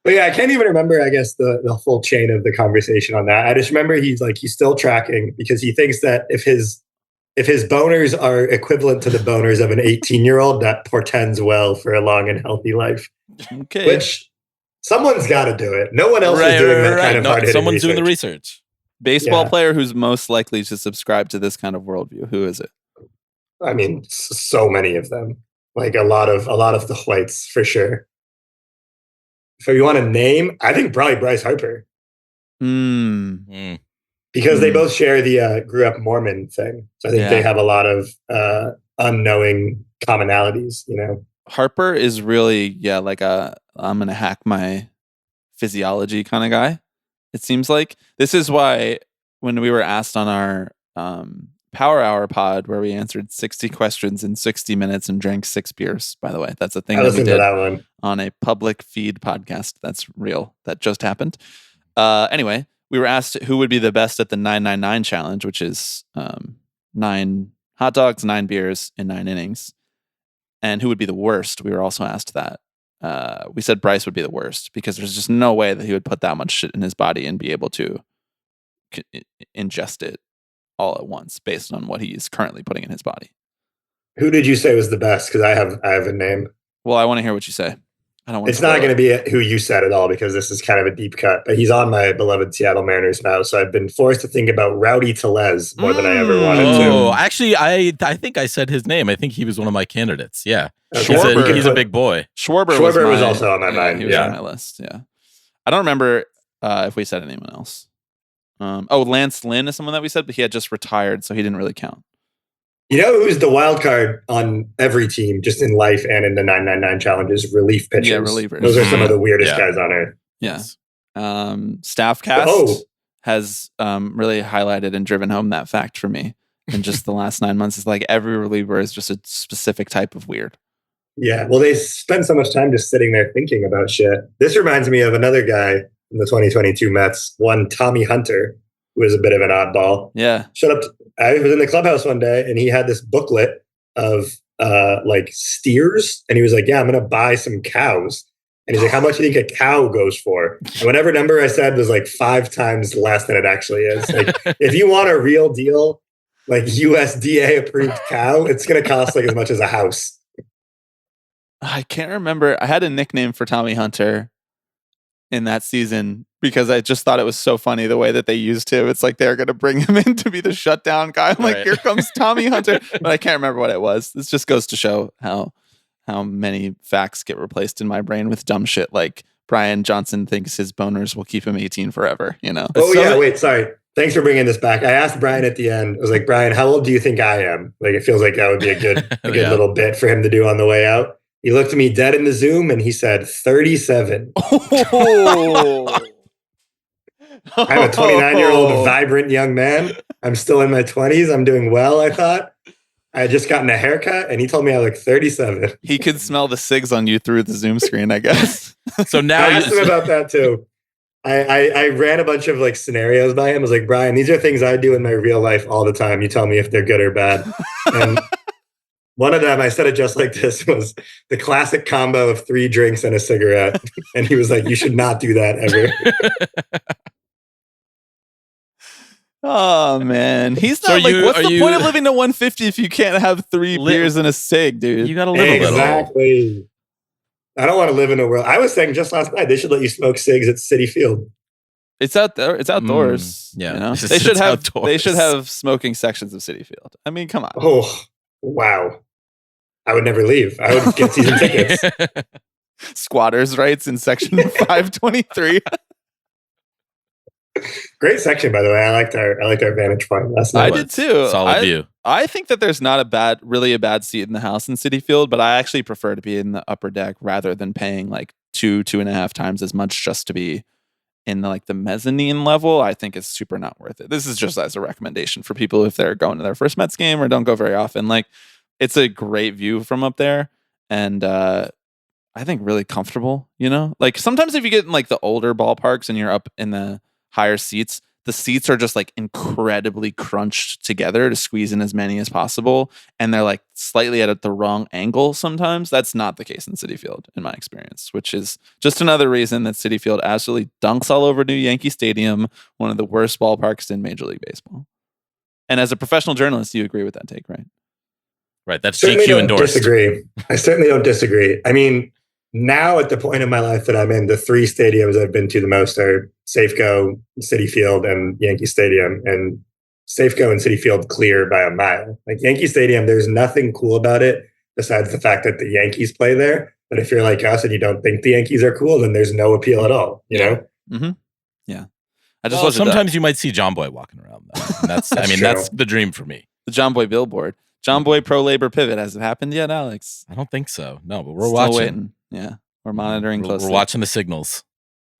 Speaker 7: But yeah, I can't even remember, I guess, the full chain of the conversation on that. I just remember he's still tracking because he thinks that if his boners are equivalent to the boners of an 18-year-old, that portends well for a long and healthy life.
Speaker 5: Okay.
Speaker 7: Which someone's got to do it. No one else is doing that kind of hard-hitting
Speaker 6: Someone's
Speaker 7: research.
Speaker 6: doing the research.
Speaker 5: Baseball player who's most likely to subscribe to this kind of worldview. Who is it?
Speaker 7: I mean, so many of them. Like a lot of the whites for sure. If you want to name, I think probably Bryce Harper. Because they both share the grew up Mormon thing. So I think they have a lot of unknowing commonalities, you know.
Speaker 5: Harper is really, like I'm going to hack my physiology kind of guy. It seems like this is why when we were asked on our Power Hour pod where we answered 60 questions in 60 minutes and drank 6 beers, by the way, that's a thing that we did on a public feed podcast. That's real. That just happened. Anyway, we were asked who would be the best at the 999 challenge, which is 9 hot dogs, 9 beers in 9 innings. And who would be the worst? We were also asked that. We said Bryce would be the worst because there's just no way that he would put that much shit in his body and be able to ingest it all at once based on what he's currently putting in his body.
Speaker 7: Who did you say was the best? Because I have a name.
Speaker 5: Well, I want to hear what you say. I don't want.
Speaker 7: It's not going to be who you said at all because this is kind of a deep cut. But he's on my beloved Seattle Mariners now, so I've been forced to think about Rowdy Tellez more than I ever wanted to.
Speaker 6: Oh, actually, I think I said his name. I think he was one of my candidates. Yeah,
Speaker 7: okay.
Speaker 6: he's a big boy.
Speaker 5: Schwarber
Speaker 7: was also on my mind.
Speaker 5: He was on my list. Yeah, I don't remember if we said anyone else. Lance Lynn is someone that we said, but he had just retired, so he didn't really count.
Speaker 7: You know who's the wild card on every team, just in life and in the 999 challenges? Relief pitchers.
Speaker 5: Yeah, relievers.
Speaker 7: Those are some of the weirdest guys on earth.
Speaker 5: Yeah. Staffcast has really highlighted and driven home that fact for me in just the last 9 months. It's like every reliever is just a specific type of weird.
Speaker 7: Yeah, well, they spend so much time just sitting there thinking about shit. This reminds me of another guy in the 2022 Mets, one Tommy Hunter, who was a bit of an oddball.
Speaker 5: Yeah.
Speaker 7: I was in the clubhouse one day and he had this booklet of like steers. And he was like, yeah, I'm going to buy some cows. And he's like, how much do you think a cow goes for? And whatever number I said was like 5 times less than it actually is. Like, if you want a real deal, like USDA approved cow, it's going to cost like as much as a house.
Speaker 5: I can't remember. I had a nickname for Tommy Hunter in that season because I just thought it was so funny the way that they used him. It's like they're going to bring him in to be the shutdown guy. I'm like, here comes Tommy Hunter. But I can't remember what it was. This just goes to show how many facts get replaced in my brain with dumb shit like Bryan Johnson thinks his boners will keep him 18 forever, you know?
Speaker 7: Wait, sorry. Thanks for bringing this back. I asked Bryan at the end, I was like, Bryan, how old do you think I am? Like, it feels like that would be a good little bit for him to do on the way out. He looked at me dead in the Zoom and he said 37.
Speaker 5: Oh.
Speaker 7: I'm a 29-year-old vibrant young man. I'm still in my 20s. I'm doing well, I thought. I had just gotten a haircut and he told me I look 37.
Speaker 5: He could smell the cigs on you through the Zoom screen, I guess.
Speaker 6: So now
Speaker 7: I asked him about that too. I ran a bunch of like scenarios by him. I was like, Bryan, these are things I do in my real life all the time. You tell me if they're good or bad. And one of them, I said it just like this, was the classic combo of 3 drinks and a cigarette. And he was like, you should not do that ever.
Speaker 5: Oh, man. He's not what's the point of living to 150 if you can't have 3 beers and a cig, dude?
Speaker 6: You got to live a little.
Speaker 7: Exactly. I don't want to live in a world. I was saying just last night, they should let you smoke cigs at Citi Field.
Speaker 5: It's out there. It's outdoors.
Speaker 6: Yeah.
Speaker 5: You know? They should have smoking sections of Citi Field. I mean, come on.
Speaker 7: Oh, wow. I would never leave. I would get season tickets.
Speaker 5: Squatters' rights in section 523.
Speaker 7: Great section, by the way. I liked our vantage point last night.
Speaker 5: I did too.
Speaker 6: Solid view.
Speaker 5: I think that there's not really a bad seat in the house in Citi Field, but I actually prefer to be in the upper deck rather than paying like 2.5 times as much just to be in the mezzanine level, I think is super not worth it. This is just as a recommendation for people if they're going to their first Mets game or don't go very often. Like, it's a great view from up there, and I think really comfortable. Like sometimes if you get in like the older ballparks and you're up in the higher seats, the seats are just like incredibly crunched together to squeeze in as many as possible, and they're like slightly at the wrong angle sometimes. That's not the case in Citi Field in my experience, which is just another reason that Citi Field absolutely dunks all over new Yankee Stadium, one of the worst ballparks in Major League Baseball. And as a professional journalist, you agree with that take, right?
Speaker 6: Right, that's
Speaker 7: Certainly
Speaker 6: GQ
Speaker 7: don't
Speaker 6: endorsed.
Speaker 7: Disagree. I certainly don't disagree. I mean, now at the point in my life that I'm in, the three stadiums I've been to the most are Safeco, Citi Field, and Yankee Stadium. And Safeco and Citi Field clear by a mile. Like Yankee Stadium, there's nothing cool about it besides the fact that the Yankees play there. But if you're like us and you don't think the Yankees are cool, then there's no appeal at all. Yeah.
Speaker 5: I just
Speaker 6: sometimes you might see John Boy walking around though. And that's that's the dream for me.
Speaker 5: The John Boy billboard. John Boy pro labor pivot. Has it happened yet, Alex?
Speaker 6: I don't think so. No, but we're
Speaker 5: Still
Speaker 6: watching.
Speaker 5: Waiting. Yeah, we're monitoring closely.
Speaker 6: We're watching the signals.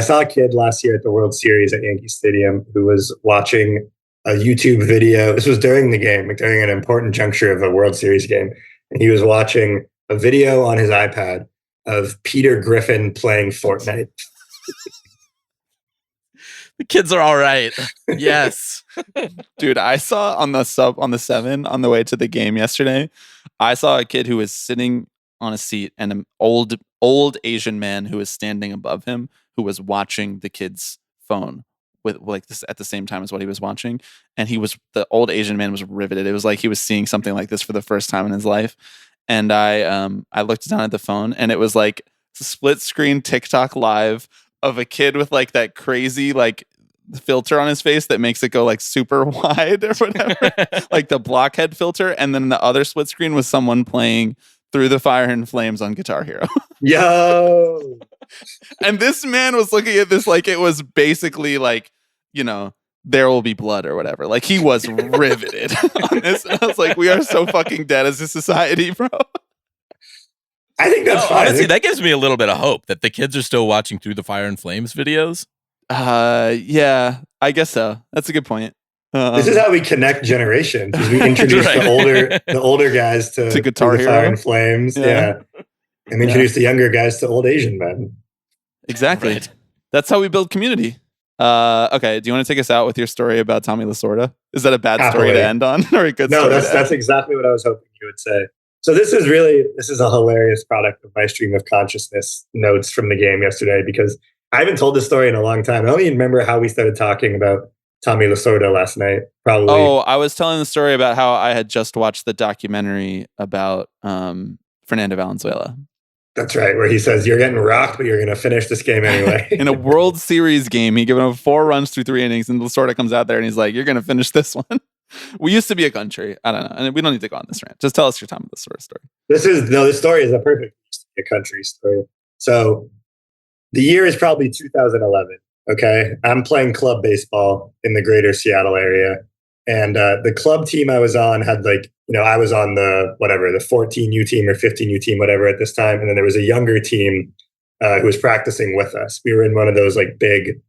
Speaker 7: I saw a kid last year at the World Series at Yankee Stadium who was watching a YouTube video. This was during the game, like during an important juncture of a World Series game. And he was watching a video on his iPad of Peter Griffin playing Fortnite.
Speaker 6: The kids are all right. Yes.
Speaker 5: Dude, I saw on the 7 on the way to the game yesterday, I saw a kid who was sitting on a seat and an old Asian man who was standing above him who was watching the kid's phone with like this at the same time as what he was watching. And the old Asian man was riveted. It was like he was seeing something like this for the first time in his life. And I looked down at the phone and it was like split screen TikTok live of a kid with like that crazy like filter on his face that makes it go like super wide or whatever, like the blockhead filter. And then the other split screen was someone playing Through the Fire and Flames on Guitar Hero.
Speaker 7: Yo!
Speaker 5: And this man was looking at this like it was basically like, There Will Be Blood or whatever. Like he was riveted on this. And I was like, we are so fucking dead as a society, bro.
Speaker 7: I think that's fine.
Speaker 6: Honestly, that gives me a little bit of hope that the kids are still watching Through the Fire and Flames videos.
Speaker 5: Yeah, I guess so. That's a good point.
Speaker 7: This is how we connect generations. We introduce the older guys to
Speaker 5: Guitar
Speaker 7: Through the
Speaker 5: Hero.
Speaker 7: Fire and Flames, yeah. And introduce the younger guys to old Asian men.
Speaker 5: Exactly.
Speaker 6: Right.
Speaker 5: That's how we build community. Okay, do you want to take us out with your story about Tommy Lasorda? Is that a bad story to end on, or a good story?
Speaker 7: No, that's exactly what I was hoping you would say. So this is a hilarious product of my stream of consciousness notes from the game yesterday, because I haven't told this story in a long time. I only remember how we started talking about Tommy Lasorda last night. Probably.
Speaker 5: Oh, I was telling the story about how I had just watched the documentary about Fernando Valenzuela.
Speaker 7: That's right, where he says, you're getting rocked, but you're going to finish this game anyway.
Speaker 5: In a World Series game, he given up 4 runs through 3 innings, and Lasorda comes out there and he's like, you're going to finish this one. We used to be a country. I don't know. And we don't need to go on this rant. Just tell us your Tommy Lasorda story.
Speaker 7: This story is a perfect country story. So the year is probably 2011. Okay. I'm playing club baseball in the greater Seattle area. And the club team I was on had I was on the 14U team or 15U team, whatever at this time. And then there was a younger team who was practicing with us. We were in one of those big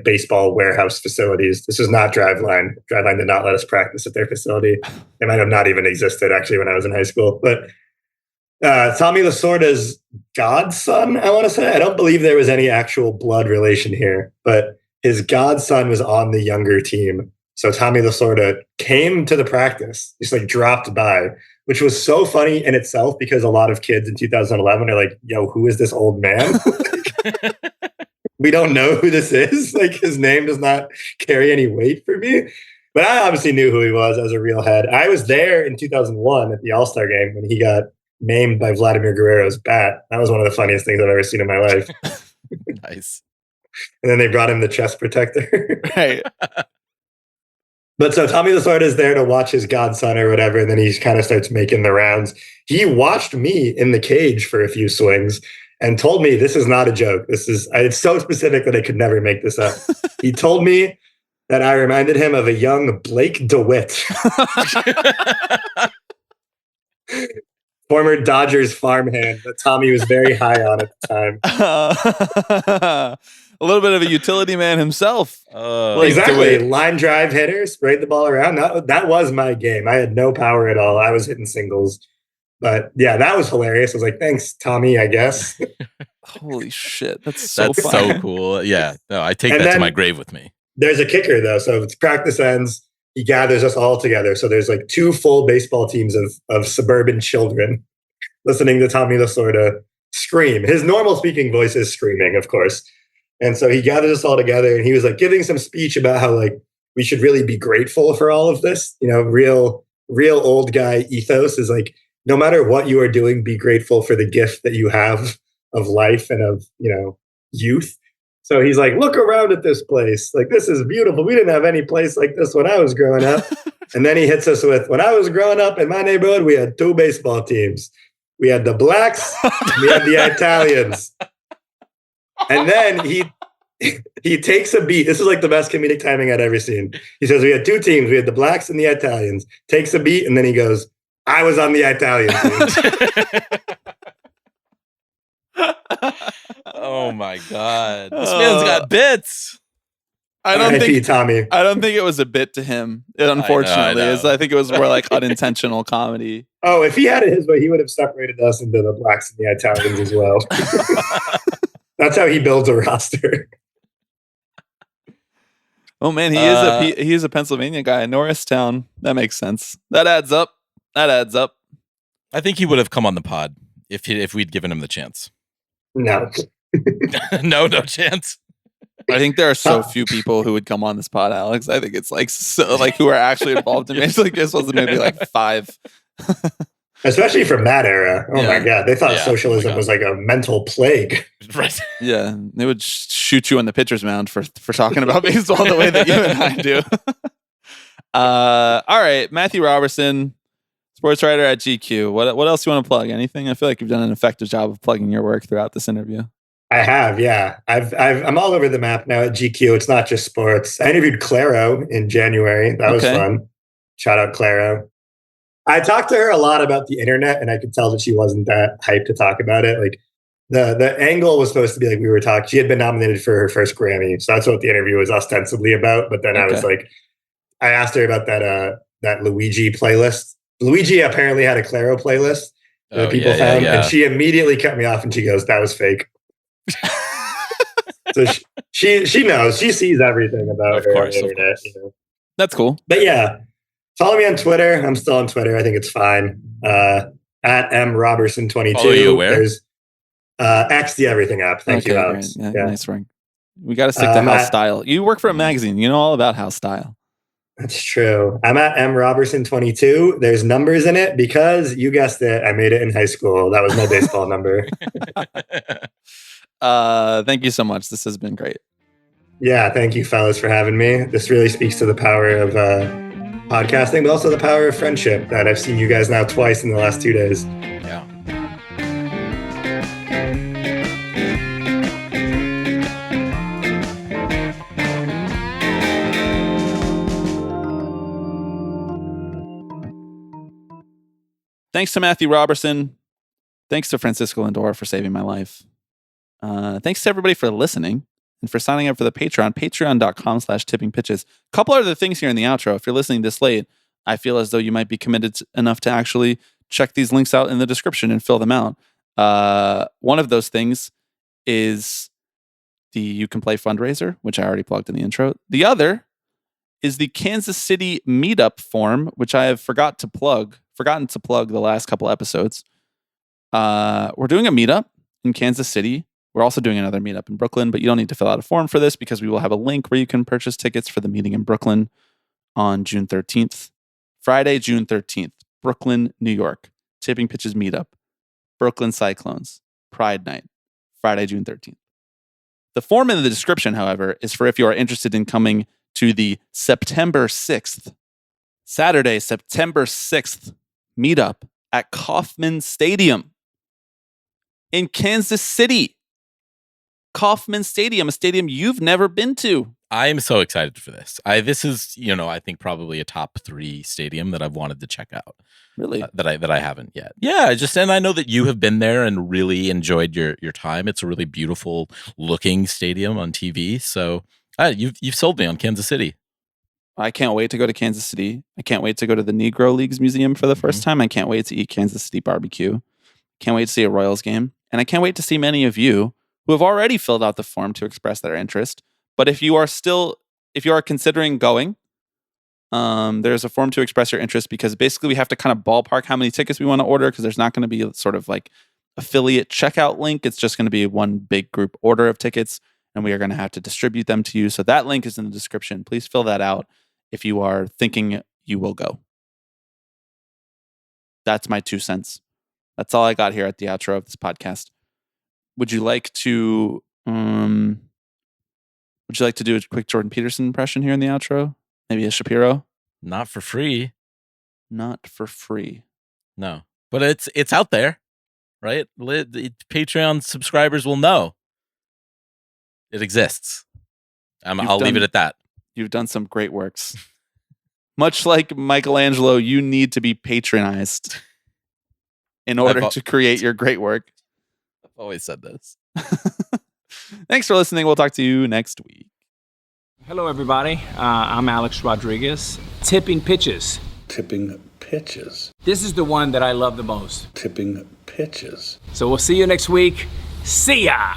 Speaker 7: baseball warehouse facilities. This was not Driveline. Driveline did not let us practice at their facility. It might have not even existed actually when I was in high school. But Tommy Lasorda's godson, I want to say. I don't believe there was any actual blood relation here, but his godson was on the younger team. So Tommy Lasorda came to the practice, just dropped by, which was so funny in itself because a lot of kids in 2011 are like, yo, who is this old man? We don't know who this is. His name does not carry any weight for me. But I obviously knew who he was as a real head. I was there in 2001 at the All-Star game when he got maimed by Vladimir Guerrero's bat. That was one of the funniest things I've ever seen in my life.
Speaker 6: Nice.
Speaker 7: And then they brought him the chest protector.
Speaker 5: Right.
Speaker 7: But so Tommy Lasorda is there to watch his godson or whatever, and then he kind of starts making the rounds. He watched me in the cage for a few swings and told me this is not a joke. It's so specific that I could never make this up. He told me that I reminded him of a young Blake DeWitt. Former Dodgers farmhand that Tommy was very high on at the time.
Speaker 5: a little bit of a utility man himself.
Speaker 7: Exactly. Line drive hitters, sprayed the ball around. That was my game. I had no power at all. I was hitting singles. But yeah, that was hilarious. I was like, thanks, Tommy, I guess.
Speaker 5: Holy shit. That's so
Speaker 6: cool. Yeah. No, I take that to my grave with me.
Speaker 7: There's a kicker, though. So if practice ends, he gathers us all together. So there's like 2 full baseball teams of suburban children listening to Tommy Lasorda scream. His normal speaking voice is screaming, of course. And so he gathered us all together and he was like giving some speech about how like we should really be grateful for all of this. You know, real old guy ethos is like, no matter what you are doing, be grateful for the gift that you have of life and of, you know, youth. So he's like, look around at this place. Like, this is beautiful. We didn't have any place like this when I was growing up. And then he hits us with, when I was growing up in my neighborhood, we had 2 baseball teams. We had the blacks, we had the Italians. And then he takes a beat. This is like the best comedic timing I'd ever seen. He says, we had 2 teams. We had the blacks and the Italians. Takes a beat, and then he goes, I was on the Italian team.
Speaker 6: Oh my God. This man's got bits.
Speaker 5: I don't think
Speaker 7: Tommy.
Speaker 5: I don't think it was a bit to him, unfortunately. I think it was more like unintentional comedy.
Speaker 7: Oh, if he had it his way, he would have separated us into the blacks and the Italians as well. That's how he builds a roster.
Speaker 5: Oh man, he is a Pennsylvania guy, Norristown. That makes sense. That adds up.
Speaker 6: I think he would have come on the pod if we'd given him the chance.
Speaker 7: No.
Speaker 6: No chance.
Speaker 5: I think there are so few people who would come on this pod, Alex. I think it's like so like who are actually involved in it. Like this was maybe like 5.
Speaker 7: Especially from that era. Oh my God. They thought socialism was like a mental plague.
Speaker 6: Right.
Speaker 5: Yeah. They would shoot you on the pitcher's mound for talking about baseball the way that you and I do. All right. Matthew Roberson, sports writer at GQ. What else do you want to plug? Anything? I feel like you've done an effective job of plugging your work throughout this interview.
Speaker 7: I have, yeah. I'm all over the map now at GQ. It's not just sports. I interviewed Claro in January. That was fun. Shout out Claro. I talked to her a lot about the internet, and I could tell that she wasn't that hyped to talk about it. Like the angle was supposed to be like we were talking. She had been nominated for her first Grammy, so that's what the interview was ostensibly about. But then I was like, I asked her about that Luigi playlist. Luigi apparently had a Claro playlist that people found, and she immediately cut me off, and she goes, "That was fake." So she knows. She sees everything about her on the internet. You know?
Speaker 5: That's cool.
Speaker 7: But yeah, follow me on Twitter. I'm still on Twitter. I think it's fine. At mroberson22.
Speaker 6: Follow you where?
Speaker 7: There's X the everything app. Thank you, Alex.
Speaker 5: Yeah. Nice ring. We got to stick to house style. You work for a magazine. You know all about house style.
Speaker 7: That's true. I'm at mroberson22. There's numbers in it because you guessed it. I made it in high school. That was my baseball number.
Speaker 5: Thank you so much. This has been great.
Speaker 7: Yeah, thank you, fellas, for having me. This really speaks to the power of podcasting, but also the power of friendship that I've seen you guys now twice in the last 2 days.
Speaker 6: Yeah.
Speaker 5: Thanks to Matthew Roberson. Thanks to Francisco Lindor for saving my life. Thanks to everybody for listening and for signing up for the Patreon, patreon.com/tippingpitches. A couple other things here in the outro. If you're listening this late, I feel as though you might be committed enough to actually check these links out in the description and fill them out. One of those things is the You Can Play fundraiser, which I already plugged in the intro. The other is the Kansas City Meetup form, which I have forgotten to plug the last couple episodes. We're doing a meetup in Kansas City. We're also doing another meetup in Brooklyn, but you don't need to fill out a form for this because we will have a link where you can purchase tickets for the meeting in Brooklyn on June 13th. Friday, June 13th, Brooklyn, New York. Tipping Pitches Meetup. Brooklyn Cyclones. Pride Night. Friday, June 13th. The form in the description, however, is for if you are interested in coming to the September 6th, Saturday, September 6th meetup at Kauffman Stadium in Kansas City. Kauffman Stadium, a stadium you've never been to.
Speaker 6: I am so excited for this. This is, I think probably a top 3 stadium that I've wanted to check out.
Speaker 5: Really?
Speaker 6: That I haven't yet. Yeah, and I know that you have been there and really enjoyed your time. It's a really beautiful looking stadium on TV. So you've sold me on Kansas City.
Speaker 5: I can't wait to go to Kansas City. I can't wait to go to the Negro Leagues Museum for the first time. I can't wait to eat Kansas City barbecue. Can't wait to see a Royals game. And I can't wait to see many of you who have already filled out the form to express their interest. But if you are considering going, there's a form to express your interest, because basically we have to kind of ballpark how many tickets we want to order, because there's not going to be a sort of like affiliate checkout link. It's just going to be one big group order of tickets, and we are going to have to distribute them to you. So that link is in the description. Please fill that out if you are thinking you will go. That's my 2 cents. That's all I got here at the outro of this podcast. Would you like to do a quick Jordan Peterson impression here in the outro? Maybe a Shapiro?
Speaker 6: Not for free.
Speaker 5: Not for free.
Speaker 6: No. But it's out there, right? The Patreon subscribers will know it exists. I'll leave it at that.
Speaker 5: You've done some great works. Much like Michelangelo, you need to be patronized in order to create your great work.
Speaker 6: I've always said this.
Speaker 5: Thanks for listening. We'll talk to you next week.
Speaker 8: Hello, everybody. I'm Alex Rodriguez. Tipping pitches.
Speaker 9: Tipping pitches.
Speaker 8: This is the one that I love the most.
Speaker 9: Tipping pitches.
Speaker 8: So we'll see you next week. See ya!